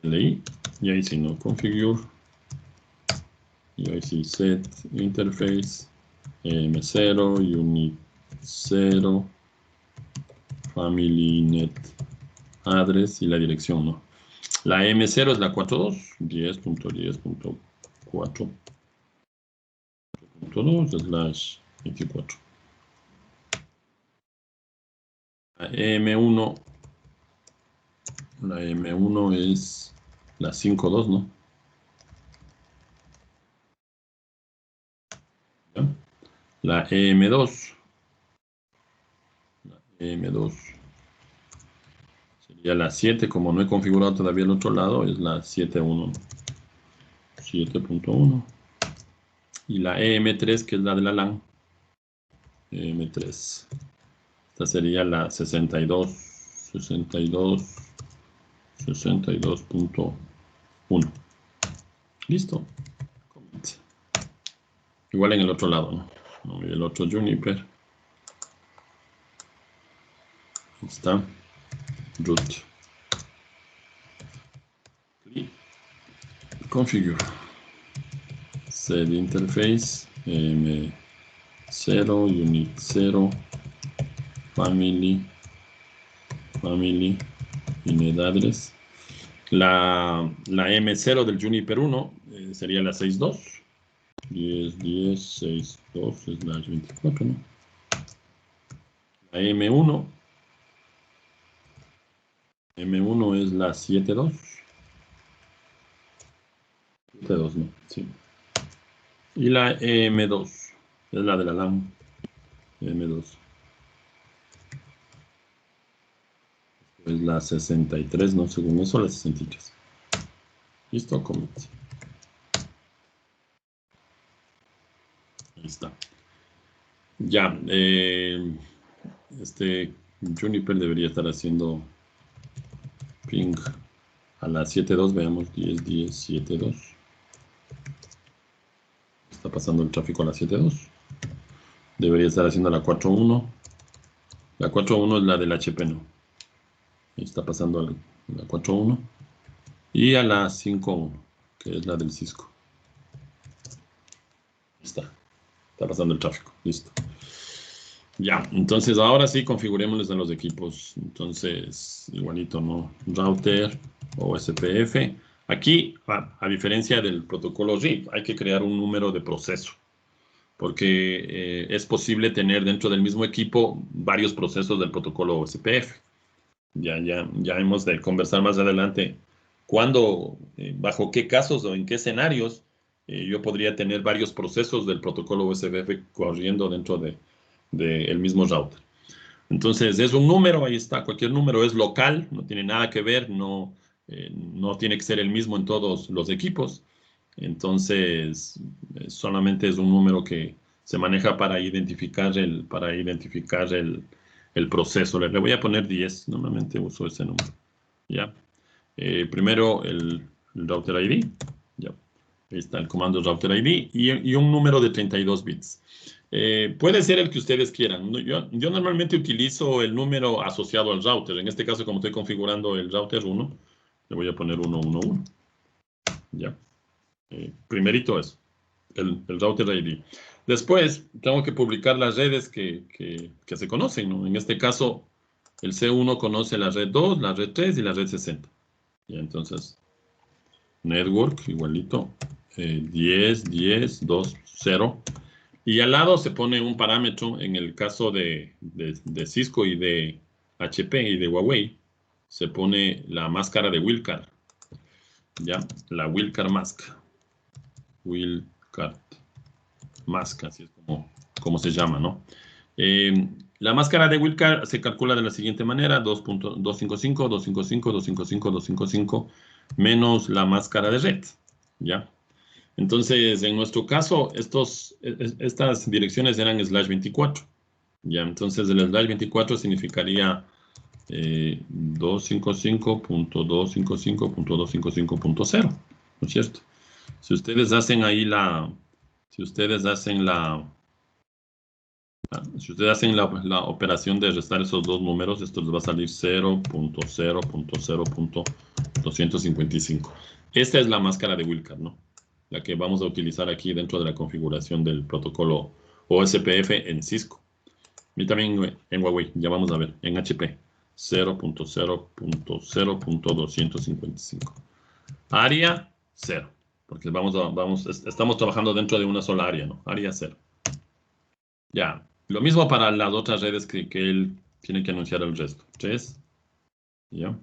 leí, y ahí si no, configure, y ahí sí, set interface, M0, unit 0, family net address y la dirección, ¿no? La M0 es la 42.10.10.4.2/24. La M1 es La 5.2, ¿no? ¿Ya? La EM2. La EM2 sería la 7, como no he configurado todavía el otro lado, es la 7.1. 7.1. Y la EM3, que es la de la LAN. EM3. Esta sería la 62. 62.1. Listo. Igual en el otro lado, ¿no? No, y el otro Juniper. Ahí está. Root. Y configure. Set interface. M0, unit 0. Family. Init address. La M0 del Juniper 1 sería la 6.2. 10.10.6.2/24, ¿no? La M1 es la 7.2. 7.2, ¿no? Sí. Y la M2 es la de la LAN. M2 es la 63, ¿no? Según eso, la 63. Listo, commit. Ahí está. Ya, este Juniper debería estar haciendo ping a la 7.2, veamos, 10.10.7.2. Está pasando el tráfico a la 7.2. Debería estar haciendo la 4.1. La 4.1 es la del HP, ¿no? Está pasando a la 4.1. Y a la 5.1, que es la del Cisco. Está pasando el tráfico, listo. Ya, entonces ahora sí configurémosles a los equipos. Entonces, igualito, ¿no? Router o SPF. Aquí, a diferencia del protocolo RIP, hay que crear un número de proceso, porque es posible tener dentro del mismo equipo varios procesos del protocolo SPF. Ya hemos de conversar más adelante cuándo, bajo qué casos o en qué escenarios yo podría tener varios procesos del protocolo USBF corriendo dentro del mismo router. Entonces es un número, ahí está, cualquier número es local, no tiene nada que ver, no tiene que ser el mismo en todos los equipos. Entonces solamente es un número que se maneja para identificar el proceso. Le voy a poner 10, normalmente uso ese número. ¿Ya? Primero el router ID. ¿Ya? Ahí está el comando router ID y un número de 32 bits. Puede ser el que ustedes quieran. Yo normalmente utilizo el número asociado al router. En este caso, como estoy configurando el router 1, le voy a poner 111. ¿Ya? Primerito eso, el router ID. Después, tengo que publicar las redes que se conocen, ¿no? En este caso, el C1 conoce la red 2, la red 3 y la red 60. Y entonces, network igualito, 10, 10, 2, 0. Y al lado se pone un parámetro, en el caso de Cisco y de HP y de Huawei, se pone la máscara de Wildcard. ¿Ya? La Wildcard Mask. Wildcard Mask, así es como se llama, ¿no? La máscara de Wildcard se calcula de la siguiente manera: 2.255, 255, 255, 255, menos la máscara de red, ¿ya? Entonces, en nuestro caso, estas direcciones eran /24, ¿ya? Entonces, el /24 significaría 255.255.255.0, ¿no es cierto? Si ustedes hacen ahí si ustedes hacen la operación de restar esos dos números, esto les va a salir 0.0.0.255. Esta es la máscara de Wildcard, ¿no? La que vamos a utilizar aquí dentro de la configuración del protocolo OSPF en Cisco. Y también en Huawei, ya vamos a ver, en HP, 0.0.0.255. Área 0, porque estamos trabajando dentro de una sola área, ¿no? Área 0. Ya, lo mismo para las otras redes que él tiene que anunciar el resto. 3, ¿ya?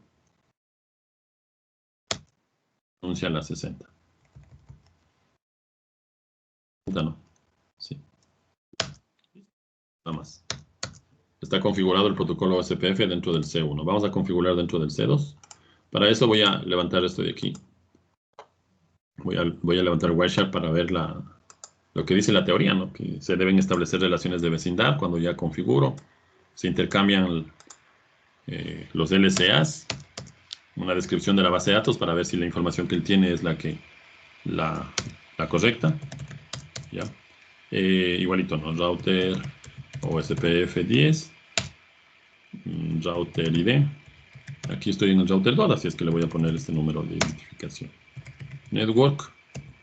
anuncia la 60. No. Sí. Nada más. Está configurado el protocolo SPF dentro del C1. Vamos a configurar dentro del C2. Para eso voy a levantar esto de aquí. Voy a levantar Wireshark para ver lo que dice la teoría, ¿no? Que se deben establecer relaciones de vecindad cuando ya configuro. Se intercambian los LCAs, una descripción de la base de datos para ver si la información que él tiene es la correcta. ¿Ya? Igualito, ¿no? Router OSPF10, router ID. Aquí estoy en el router 2, así es que le voy a poner este número de identificación. Network.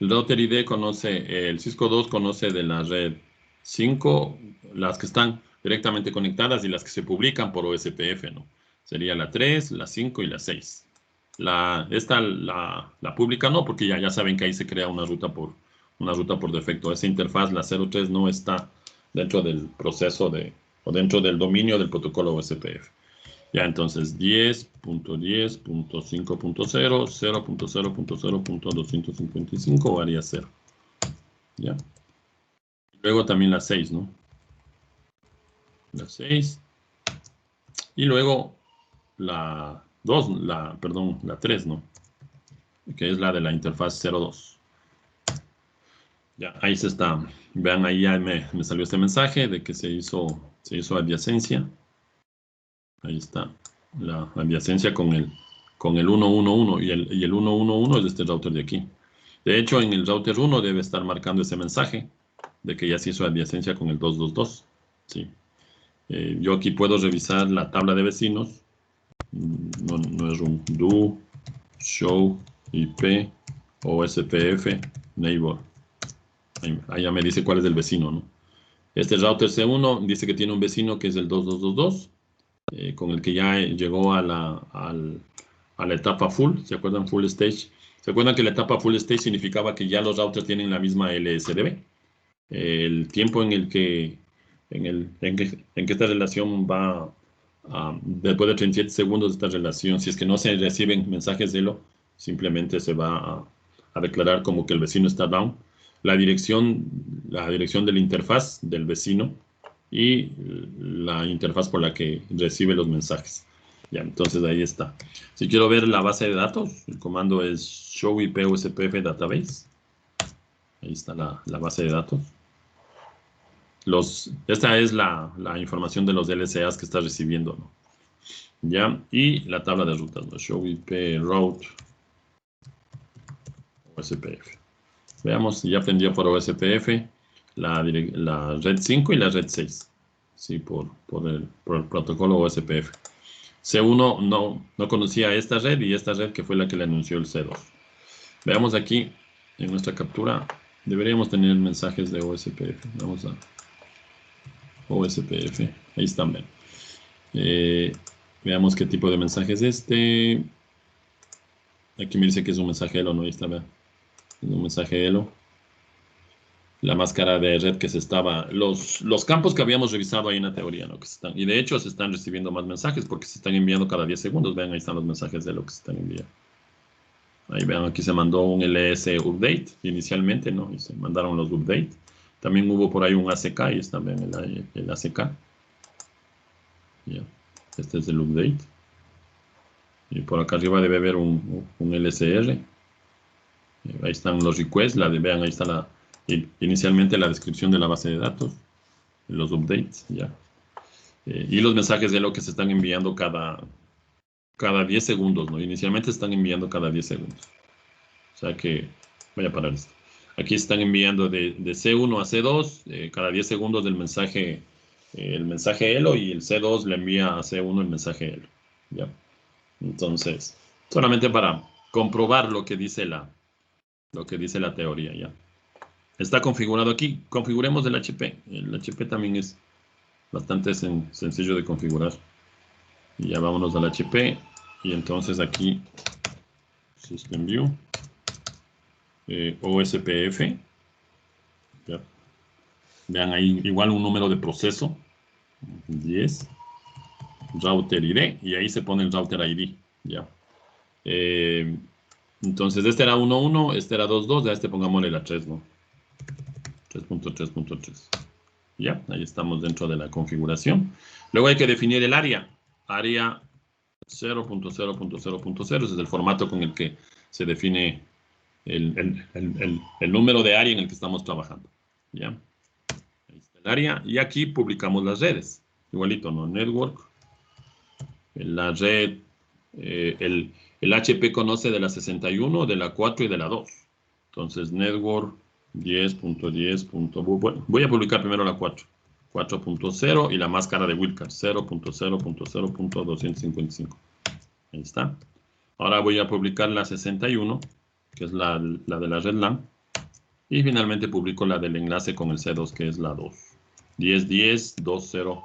El router ID conoce, el Cisco 2 conoce de la red 5, las que están directamente conectadas y las que se publican por OSPF, ¿no? Sería la 3, la 5 y la 6. La pública no, porque ya saben que ahí se crea una ruta por defecto. Esa interfaz, la 03, no está dentro del proceso o dentro del dominio del protocolo OSPF. Ya, entonces 10.10.5.0, 0.0.0.255 varía 0. Ya. Luego también la 6, ¿no? La 6. Y luego la 2, la 3, ¿no? Que es la de la interfaz 02. Ya, ahí se está. Vean, ahí ya me salió este mensaje de que se hizo adyacencia. Ahí está. La adyacencia con el 111 y el 111 es este router de aquí. De hecho, en el router 1 debe estar marcando ese mensaje de que ya se hizo adyacencia con el 222. ¿Sí? Yo aquí puedo revisar la tabla de vecinos. No es un do, show, IP, OSPF, neighbor. Ahí ya me dice cuál es el vecino, ¿no? Este router C1 dice que tiene un vecino que es el 2222. Con el que ya llegó a la etapa full. ¿Se acuerdan? Full stage. ¿Se acuerdan que la etapa full stage significaba que ya los routers tienen la misma LSDB? El tiempo en que esta relación va después de 37 segundos de esta relación, si es que no se reciben mensajes de elo, simplemente se va a declarar como que el vecino está down. La dirección de la interfaz del vecino y la interfaz por la que recibe los mensajes. Ya, entonces ahí está. Si quiero ver la base de datos, el comando es show IP USPF database. Ahí está la base de datos. Esta es la información de los LCAs que está recibiendo, ¿no? Ya, y la tabla de rutas, ¿no? Show IP route OSPF. Veamos, ya aprendió por OSPF la red 5 y la red 6. Sí, por el protocolo OSPF. C1 no conocía esta red y esta red que fue la que le anunció el C2. Veamos aquí en nuestra captura. Deberíamos tener mensajes de OSPF. Vamos a OSPF. Ahí están, ven. Veamos qué tipo de mensaje es este. Aquí me dice que es un mensaje Elo, ¿no? Ahí está, vean. Es un mensaje Elo. La máscara de red que se estaba... Los campos que habíamos revisado ahí en la teoría, ¿no? Y de hecho se están recibiendo más mensajes porque se están enviando cada 10 segundos. Vean, ahí están los mensajes de lo que se están enviando. Ahí vean, aquí se mandó un LS update inicialmente, ¿no? Y se mandaron los updates. También hubo por ahí un ACK, ahí está, vean el ACK. Ya. Este es el update. Y por acá arriba debe haber un LCR. Ahí están los requests, vean, ahí está inicialmente la descripción de la base de datos, los updates, ya. Y los mensajes de lo que se están enviando cada 10 segundos, ¿no? Inicialmente están enviando cada 10 segundos. O sea que, voy a parar esto. Aquí están enviando de C1 a C2, cada 10 segundos el mensaje ELO, y el C2 le envía a C1 el mensaje ELO, ¿ya? Entonces, solamente para comprobar lo que dice la teoría, ¿ya? Está configurado aquí. Configuremos el HP. El HP también es bastante sencillo de configurar. Y ya vámonos al HP. Y entonces aquí, System View, OSPF. ¿Ya? Vean ahí, igual un número de proceso, 10. Router ID. Y ahí se pone el router ID. ¿Ya? Entonces, este era 1.1, este era 2.2, a este pongámosle la 3, ¿no? 3.3.3. Ya, ahí estamos dentro de la configuración. Luego hay que definir el área. Área 0.0.0.0, ese es el formato con el que se define el número de área en el que estamos trabajando. ¿Ya? Ahí está el área. Y aquí publicamos las redes. Igualito, ¿no? Network. La red, el HP conoce de la 61, de la 4 y de la 2. Entonces, network 10.10. Bueno, voy a publicar primero la 4. 4.0 y la máscara de Wildcard 0.0.0.255. Ahí está. Ahora voy a publicar la 61, que es la de la red LAN. Y finalmente publico la del enlace con el C2, que es la 2. 10.10.2.0.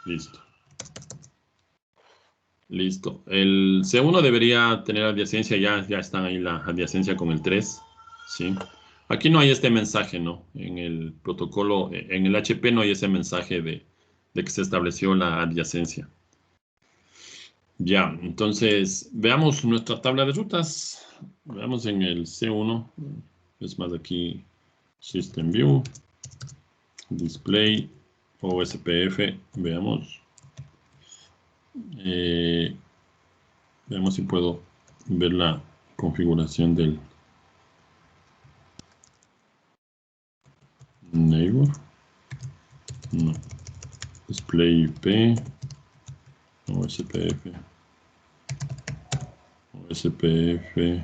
Listo. Listo. El C1 debería tener adyacencia, ya está ahí la adyacencia con el 3. ¿Sí? Aquí no hay este mensaje, ¿no? En el protocolo, en el HP no hay ese mensaje de que se estableció la adyacencia. Ya, entonces, veamos nuestra tabla de rutas. Veamos en el C1. Es más, aquí, System View, Display, OSPF. Veamos. Veamos si puedo ver la configuración del neighbor. No. Display IP. OSPF. OSPF.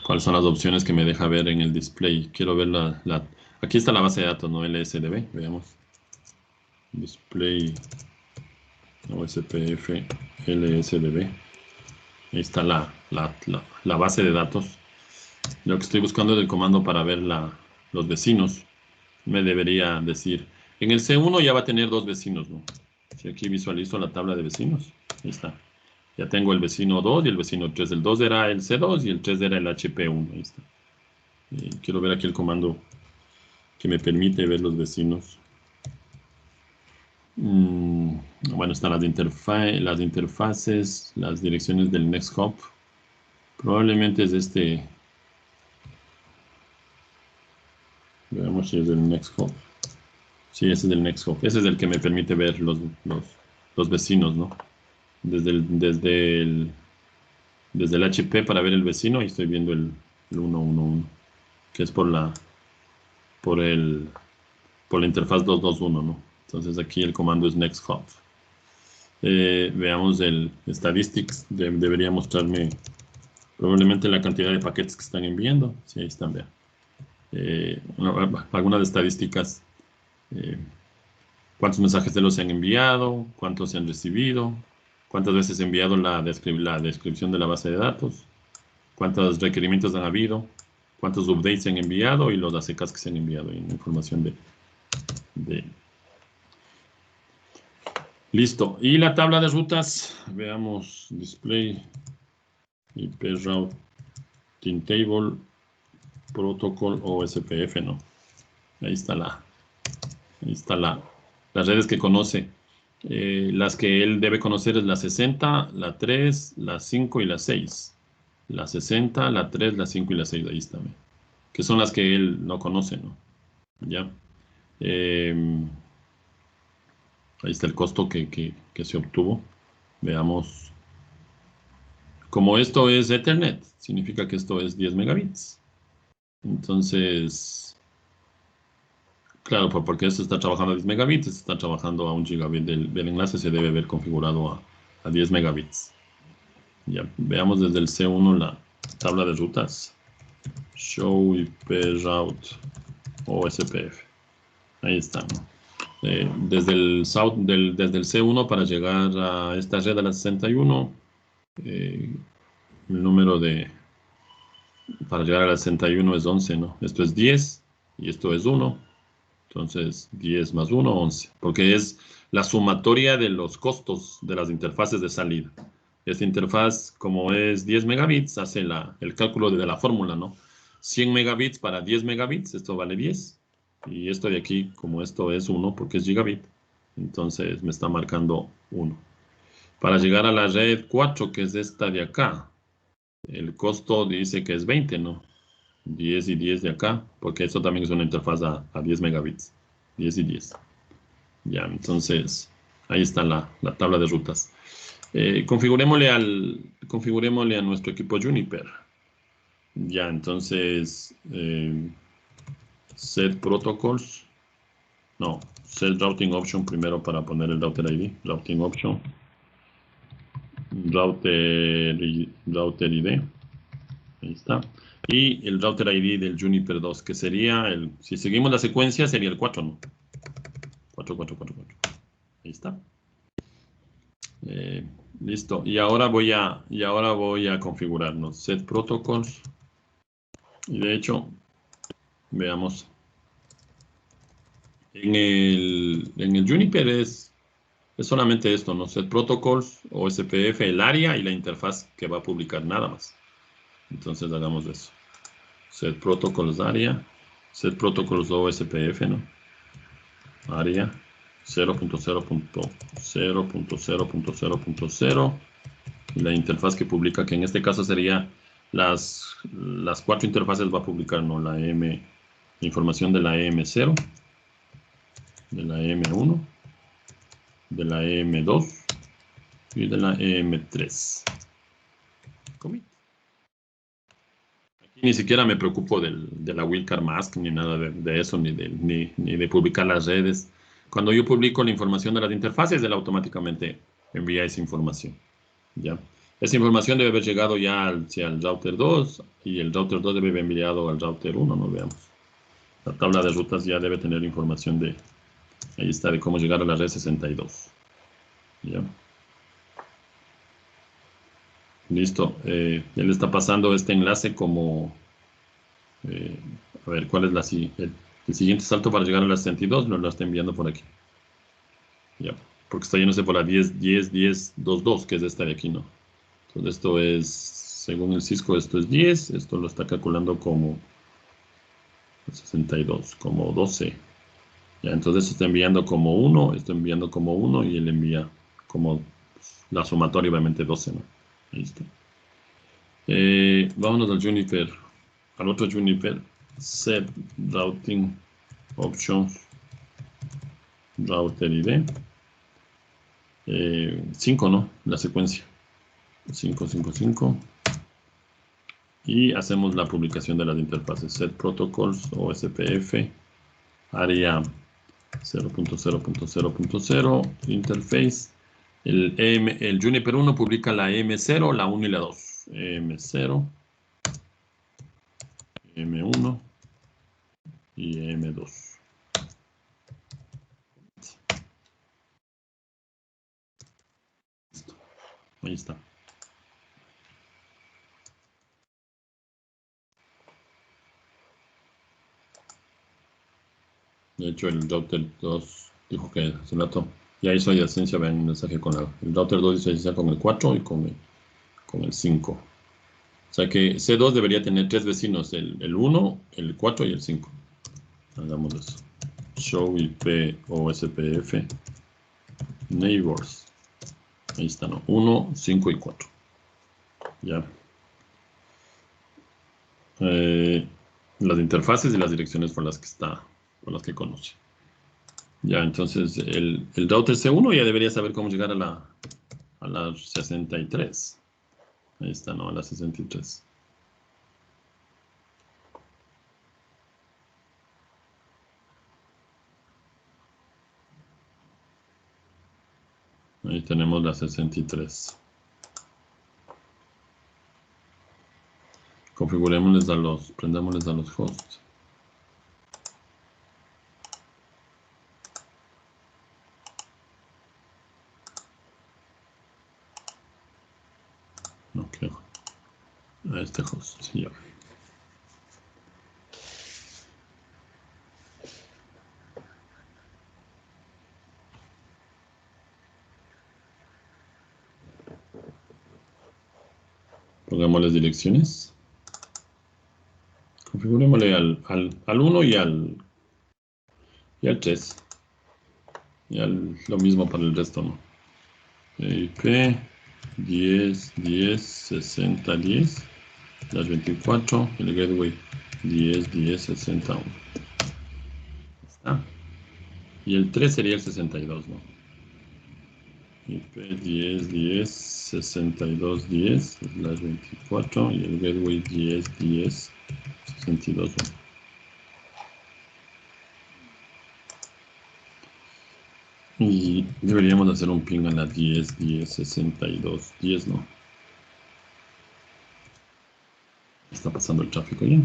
¿Cuáles son las opciones que me deja ver en el display? Quiero ver aquí está la base de datos, ¿no? LSDB. Veamos. Display OSPF LSDB. Ahí está la base de datos. Lo que estoy buscando es el comando para ver los vecinos. Me debería decir. En el C1 ya va a tener 2 vecinos, ¿no? Si aquí visualizo la tabla de vecinos. Ahí está. Ya tengo el vecino 2 y el vecino 3. El 2 era el C2 y el 3 era el HP1. Ahí está. Quiero ver aquí el comando que me permite ver los vecinos. Bueno, están las interfaces, las direcciones del Next Hop. Probablemente es este. Veamos si es del Next Hop. Sí, ese es del Next Hop. Ese es el que me permite ver los vecinos, ¿no? Desde el HP para ver el vecino y estoy viendo el 111, que es por la interfaz 221, ¿no? Entonces aquí el comando es next hop. Veamos el statistics, debería mostrarme probablemente la cantidad de paquetes que están enviando. Sí, ahí están, vean. Algunas estadísticas, cuántos mensajes de los se han enviado, cuántos se han recibido, cuántas veces he enviado la descripción de la base de datos, cuántos requerimientos han habido, cuántos updates se han enviado y los ACKs que se han enviado, y información de. Listo. Y la tabla de rutas, veamos, display, IP routing table, protocol OSPF, ¿no? Ahí está las redes que conoce. Las que él debe conocer es la 60, la 3, la 5 y la 6. La 60, la 3, la 5 y la 6, ahí está. Que son las que él no conoce, ¿no? Ya. Ahí está el costo que se obtuvo. Veamos. Como esto es Ethernet, significa que esto es 10 megabits. Entonces, claro, porque esto está trabajando a 10 megabits, esto está trabajando a 1 gigabit. Del enlace se debe ver configurado a 10 megabits. Ya, veamos desde el C1 la tabla de rutas. Show IP route OSPF. Ahí está, ¿no? Desde el C1 para llegar a esta red de la 61, el número para llegar a la 61 es 11, ¿no? Esto es 10 y esto es 1. Entonces, 10 más 1, 11. Porque es la sumatoria de los costos de las interfaces de salida. Esta interfaz, como es 10 megabits, hace el cálculo de la fórmula, ¿no? 100 megabits para 10 megabits, esto vale 10. Y esto de aquí, como esto es 1, porque es gigabit, Entonces me está marcando 1. Para llegar a la red 4, que es esta de acá, el costo dice que es 20, ¿no? 10 y 10 de acá, porque esto también es una interfaz a 10 megabits. 10 y 10. Ya, entonces, ahí está la tabla de rutas. Configurémosle a nuestro equipo Juniper. Ya, entonces, set protocols. No, set routing option primero para poner el router ID. Routing option. Router ID. Ahí está. Y el router ID del Juniper 2, que sería si seguimos la secuencia, sería el 4, ¿no? 4, 4, 4, 4. Ahí está. Listo. Y ahora voy a configurarnos. Set protocols. Y de hecho, veamos. En el Juniper es solamente esto, ¿no? Set protocols, OSPF, el área y la interfaz que va a publicar, nada más. Entonces hagamos eso. Set protocols área, set protocols OSPF, ¿no? Área 0.0.0.0.0.0 y la interfaz que publica, que en este caso sería las 4 interfaces va a publicar, ¿no? La información de la EM0, de la EM1, de la EM2 y de la EM3. Commit. Aquí ni siquiera me preocupo de la Wildcard Mask, ni nada de eso, ni de publicar las redes. Cuando yo publico la información de las interfaces, él automáticamente envía esa información. ¿Ya? Esa información debe haber llegado ya hacia el router 2 y el router 2 debe haber enviado al router 1, no veamos. La tabla de rutas ya debe tener información ahí está, de cómo llegar a la red 62. ¿Ya? Listo. Él está pasando este enlace como... a ver, ¿cuál es el siguiente salto para llegar a la 62? Lo está enviando por aquí. Ya, porque está yéndose por la 10, 10, 10, 2, 2, que es esta de aquí, ¿no? Entonces esto es, según el Cisco, esto es 10, esto lo está calculando como 62, como 12. Ya, entonces esto está enviando como 1, esto enviando como 1 y él envía como la sumatoria, obviamente 12, ¿no? Ahí está. Vámonos al Juniper, al otro Juniper, set routing options, router ID, 5, ¿no? La secuencia, 5, 5, 5. Y hacemos la publicación de las interfaces, set protocols o SPF, área 0.0.0.0, interface. El Juniper 1 publica la M0, la 1 y la 2. M0, M1 y M2. Listo. Ahí está. De hecho, el router 2 dijo que hace un rato ya hizo adyacencia, vean un mensaje con el router 2 hizo adyacencia con el 4 y con el 5. O sea que C2 debería tener 3 vecinos, el 1, el 4 y el 5. Hagamos eso. Show IP OSPF neighbors. Ahí está, ¿no? 1, 5 y 4. Ya. Las interfaces y las direcciones por las que conoce. Ya, entonces el router C1 ya debería saber cómo llegar a la 63. Ahí está, ¿no? A la 63. Ahí tenemos la 63. Prendémosles a los hosts. Ok. A este host, ya. Pongámosles direcciones. Configurémosle al 1 y al 3. Ya lo mismo para el resto, ¿no? IP 10, 10, 60, 10, las 24, el gateway 10, 10, 61. Está. Y el 3 sería el 62, ¿no? IP 10, 10, 62, 10, las 24, y el gateway 10, 10, 62, ¿no? Y deberíamos hacer un ping a la 10, 10, 62, 10, ¿no? Está pasando el tráfico ya.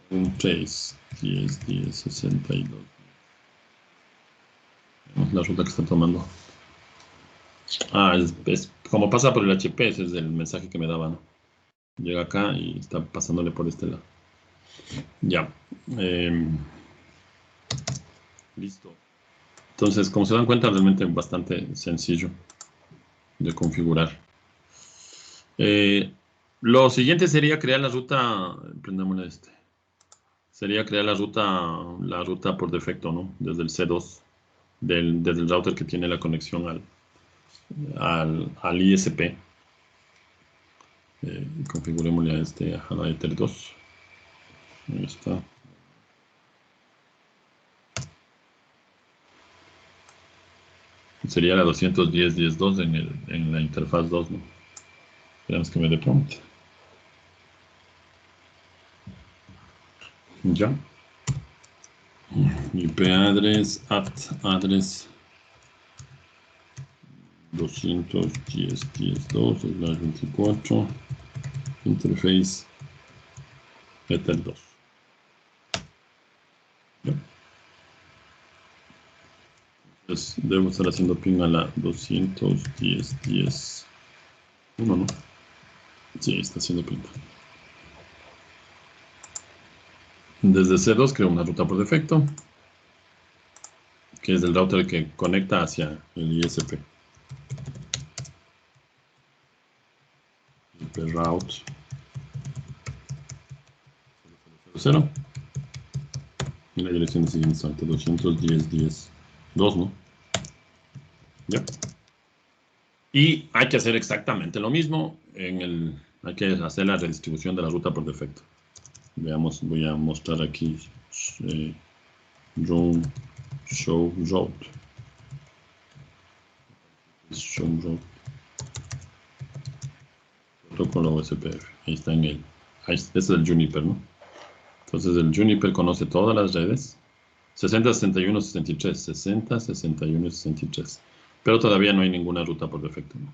Un 3, 10, 10, 62. Vemos la ruta que está tomando. Ah, es como pasa por el HP, ese es el mensaje que me daba, ¿no? Llega acá y está pasándole por este lado. Ya. Listo. Entonces, como se dan cuenta, realmente es bastante sencillo de configurar. Lo siguiente sería crear la ruta, prendémosle este. Sería crear la ruta por defecto, ¿no? Desde el C2, desde el router que tiene la conexión al ISP. Configurémosle a este a Ether 2. Ahí está. Sería la 210.10.2 en la interfaz 2, ¿no? Esperamos que me dé prompt. Ya. IP address, address 210.10.2 es la 24. Interface Ether 2. Ya. Entonces debo estar haciendo ping a la 210.10.1, ¿no? Sí, está haciendo ping. Desde C2 creo una ruta por defecto, que es el router que conecta hacia el ISP. IP route 0. Y la dirección de siguiente instante, 210.10.2, ¿no? Ya. Y hay que hacer exactamente lo mismo hay que hacer la redistribución de la ruta por defecto. Veamos, voy a mostrar aquí run show route. Show route. Protocolo SPF. Ahí está este es el Juniper, ¿no? Entonces el Juniper conoce todas las redes. 60, 61, 63. 60, 61, 63. Pero todavía no hay ninguna ruta por defecto, ¿no?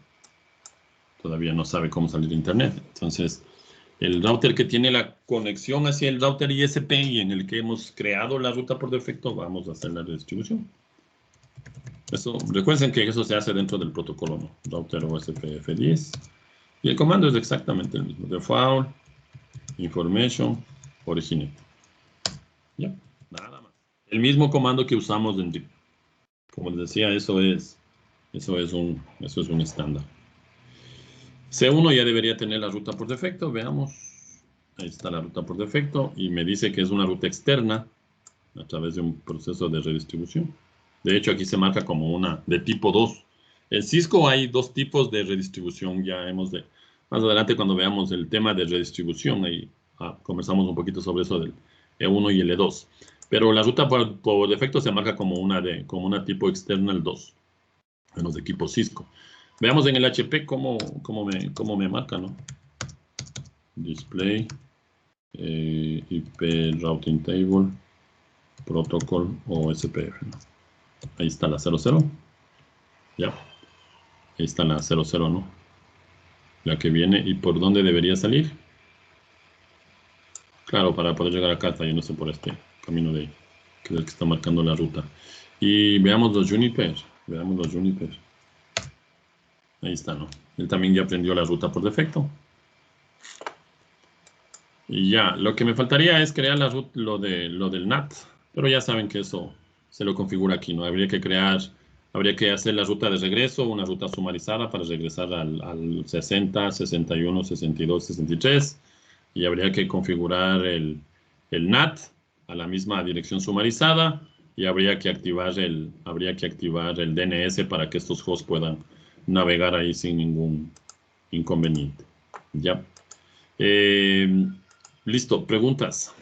Todavía no sabe cómo salir de internet. Entonces, el router que tiene la conexión hacia el router ISP y en el que hemos creado la ruta por defecto, vamos a hacer la redistribución. Eso, recuerden que eso se hace dentro del protocolo, ¿no? Router OSPF10. Y el comando es exactamente el mismo. Default, information, origin. Ya, nada más. El mismo comando que usamos en RIP. Como les decía, eso es un estándar. C1 ya debería tener la ruta por defecto, veamos. Ahí está la ruta por defecto y me dice que es una ruta externa a través de un proceso de redistribución. De hecho, aquí se marca como una de tipo 2. En Cisco hay dos tipos de redistribución. Más adelante cuando veamos el tema de redistribución, ahí conversamos un poquito sobre eso del E1 y el E2. Pero la ruta por defecto se marca como una tipo externa el 2, en los equipos Cisco. Veamos en el HP cómo me marca, ¿no? Display, IP Routing Table, Protocol o SPF, ¿no? Ahí está la 00. Ya. Ahí está la 00, ¿no? La que viene. ¿Y por dónde debería salir? Claro, para poder llegar acá está yéndose por este camino de ahí, que es el que está marcando la ruta. Y veamos los Juniper. Veamos los Juniper. Ahí está, ¿no? Él también ya aprendió la ruta por defecto. Y ya, lo que me faltaría es crear lo del NAT, pero ya saben que eso se lo configura aquí, ¿no? Habría que hacer la ruta de regreso, una ruta sumarizada para regresar al 60, 61, 62, 63, y habría que configurar el NAT la misma dirección sumarizada y habría que activar el DNS para que estos hosts puedan navegar ahí sin ningún inconveniente. ¿Ya? Listo, preguntas.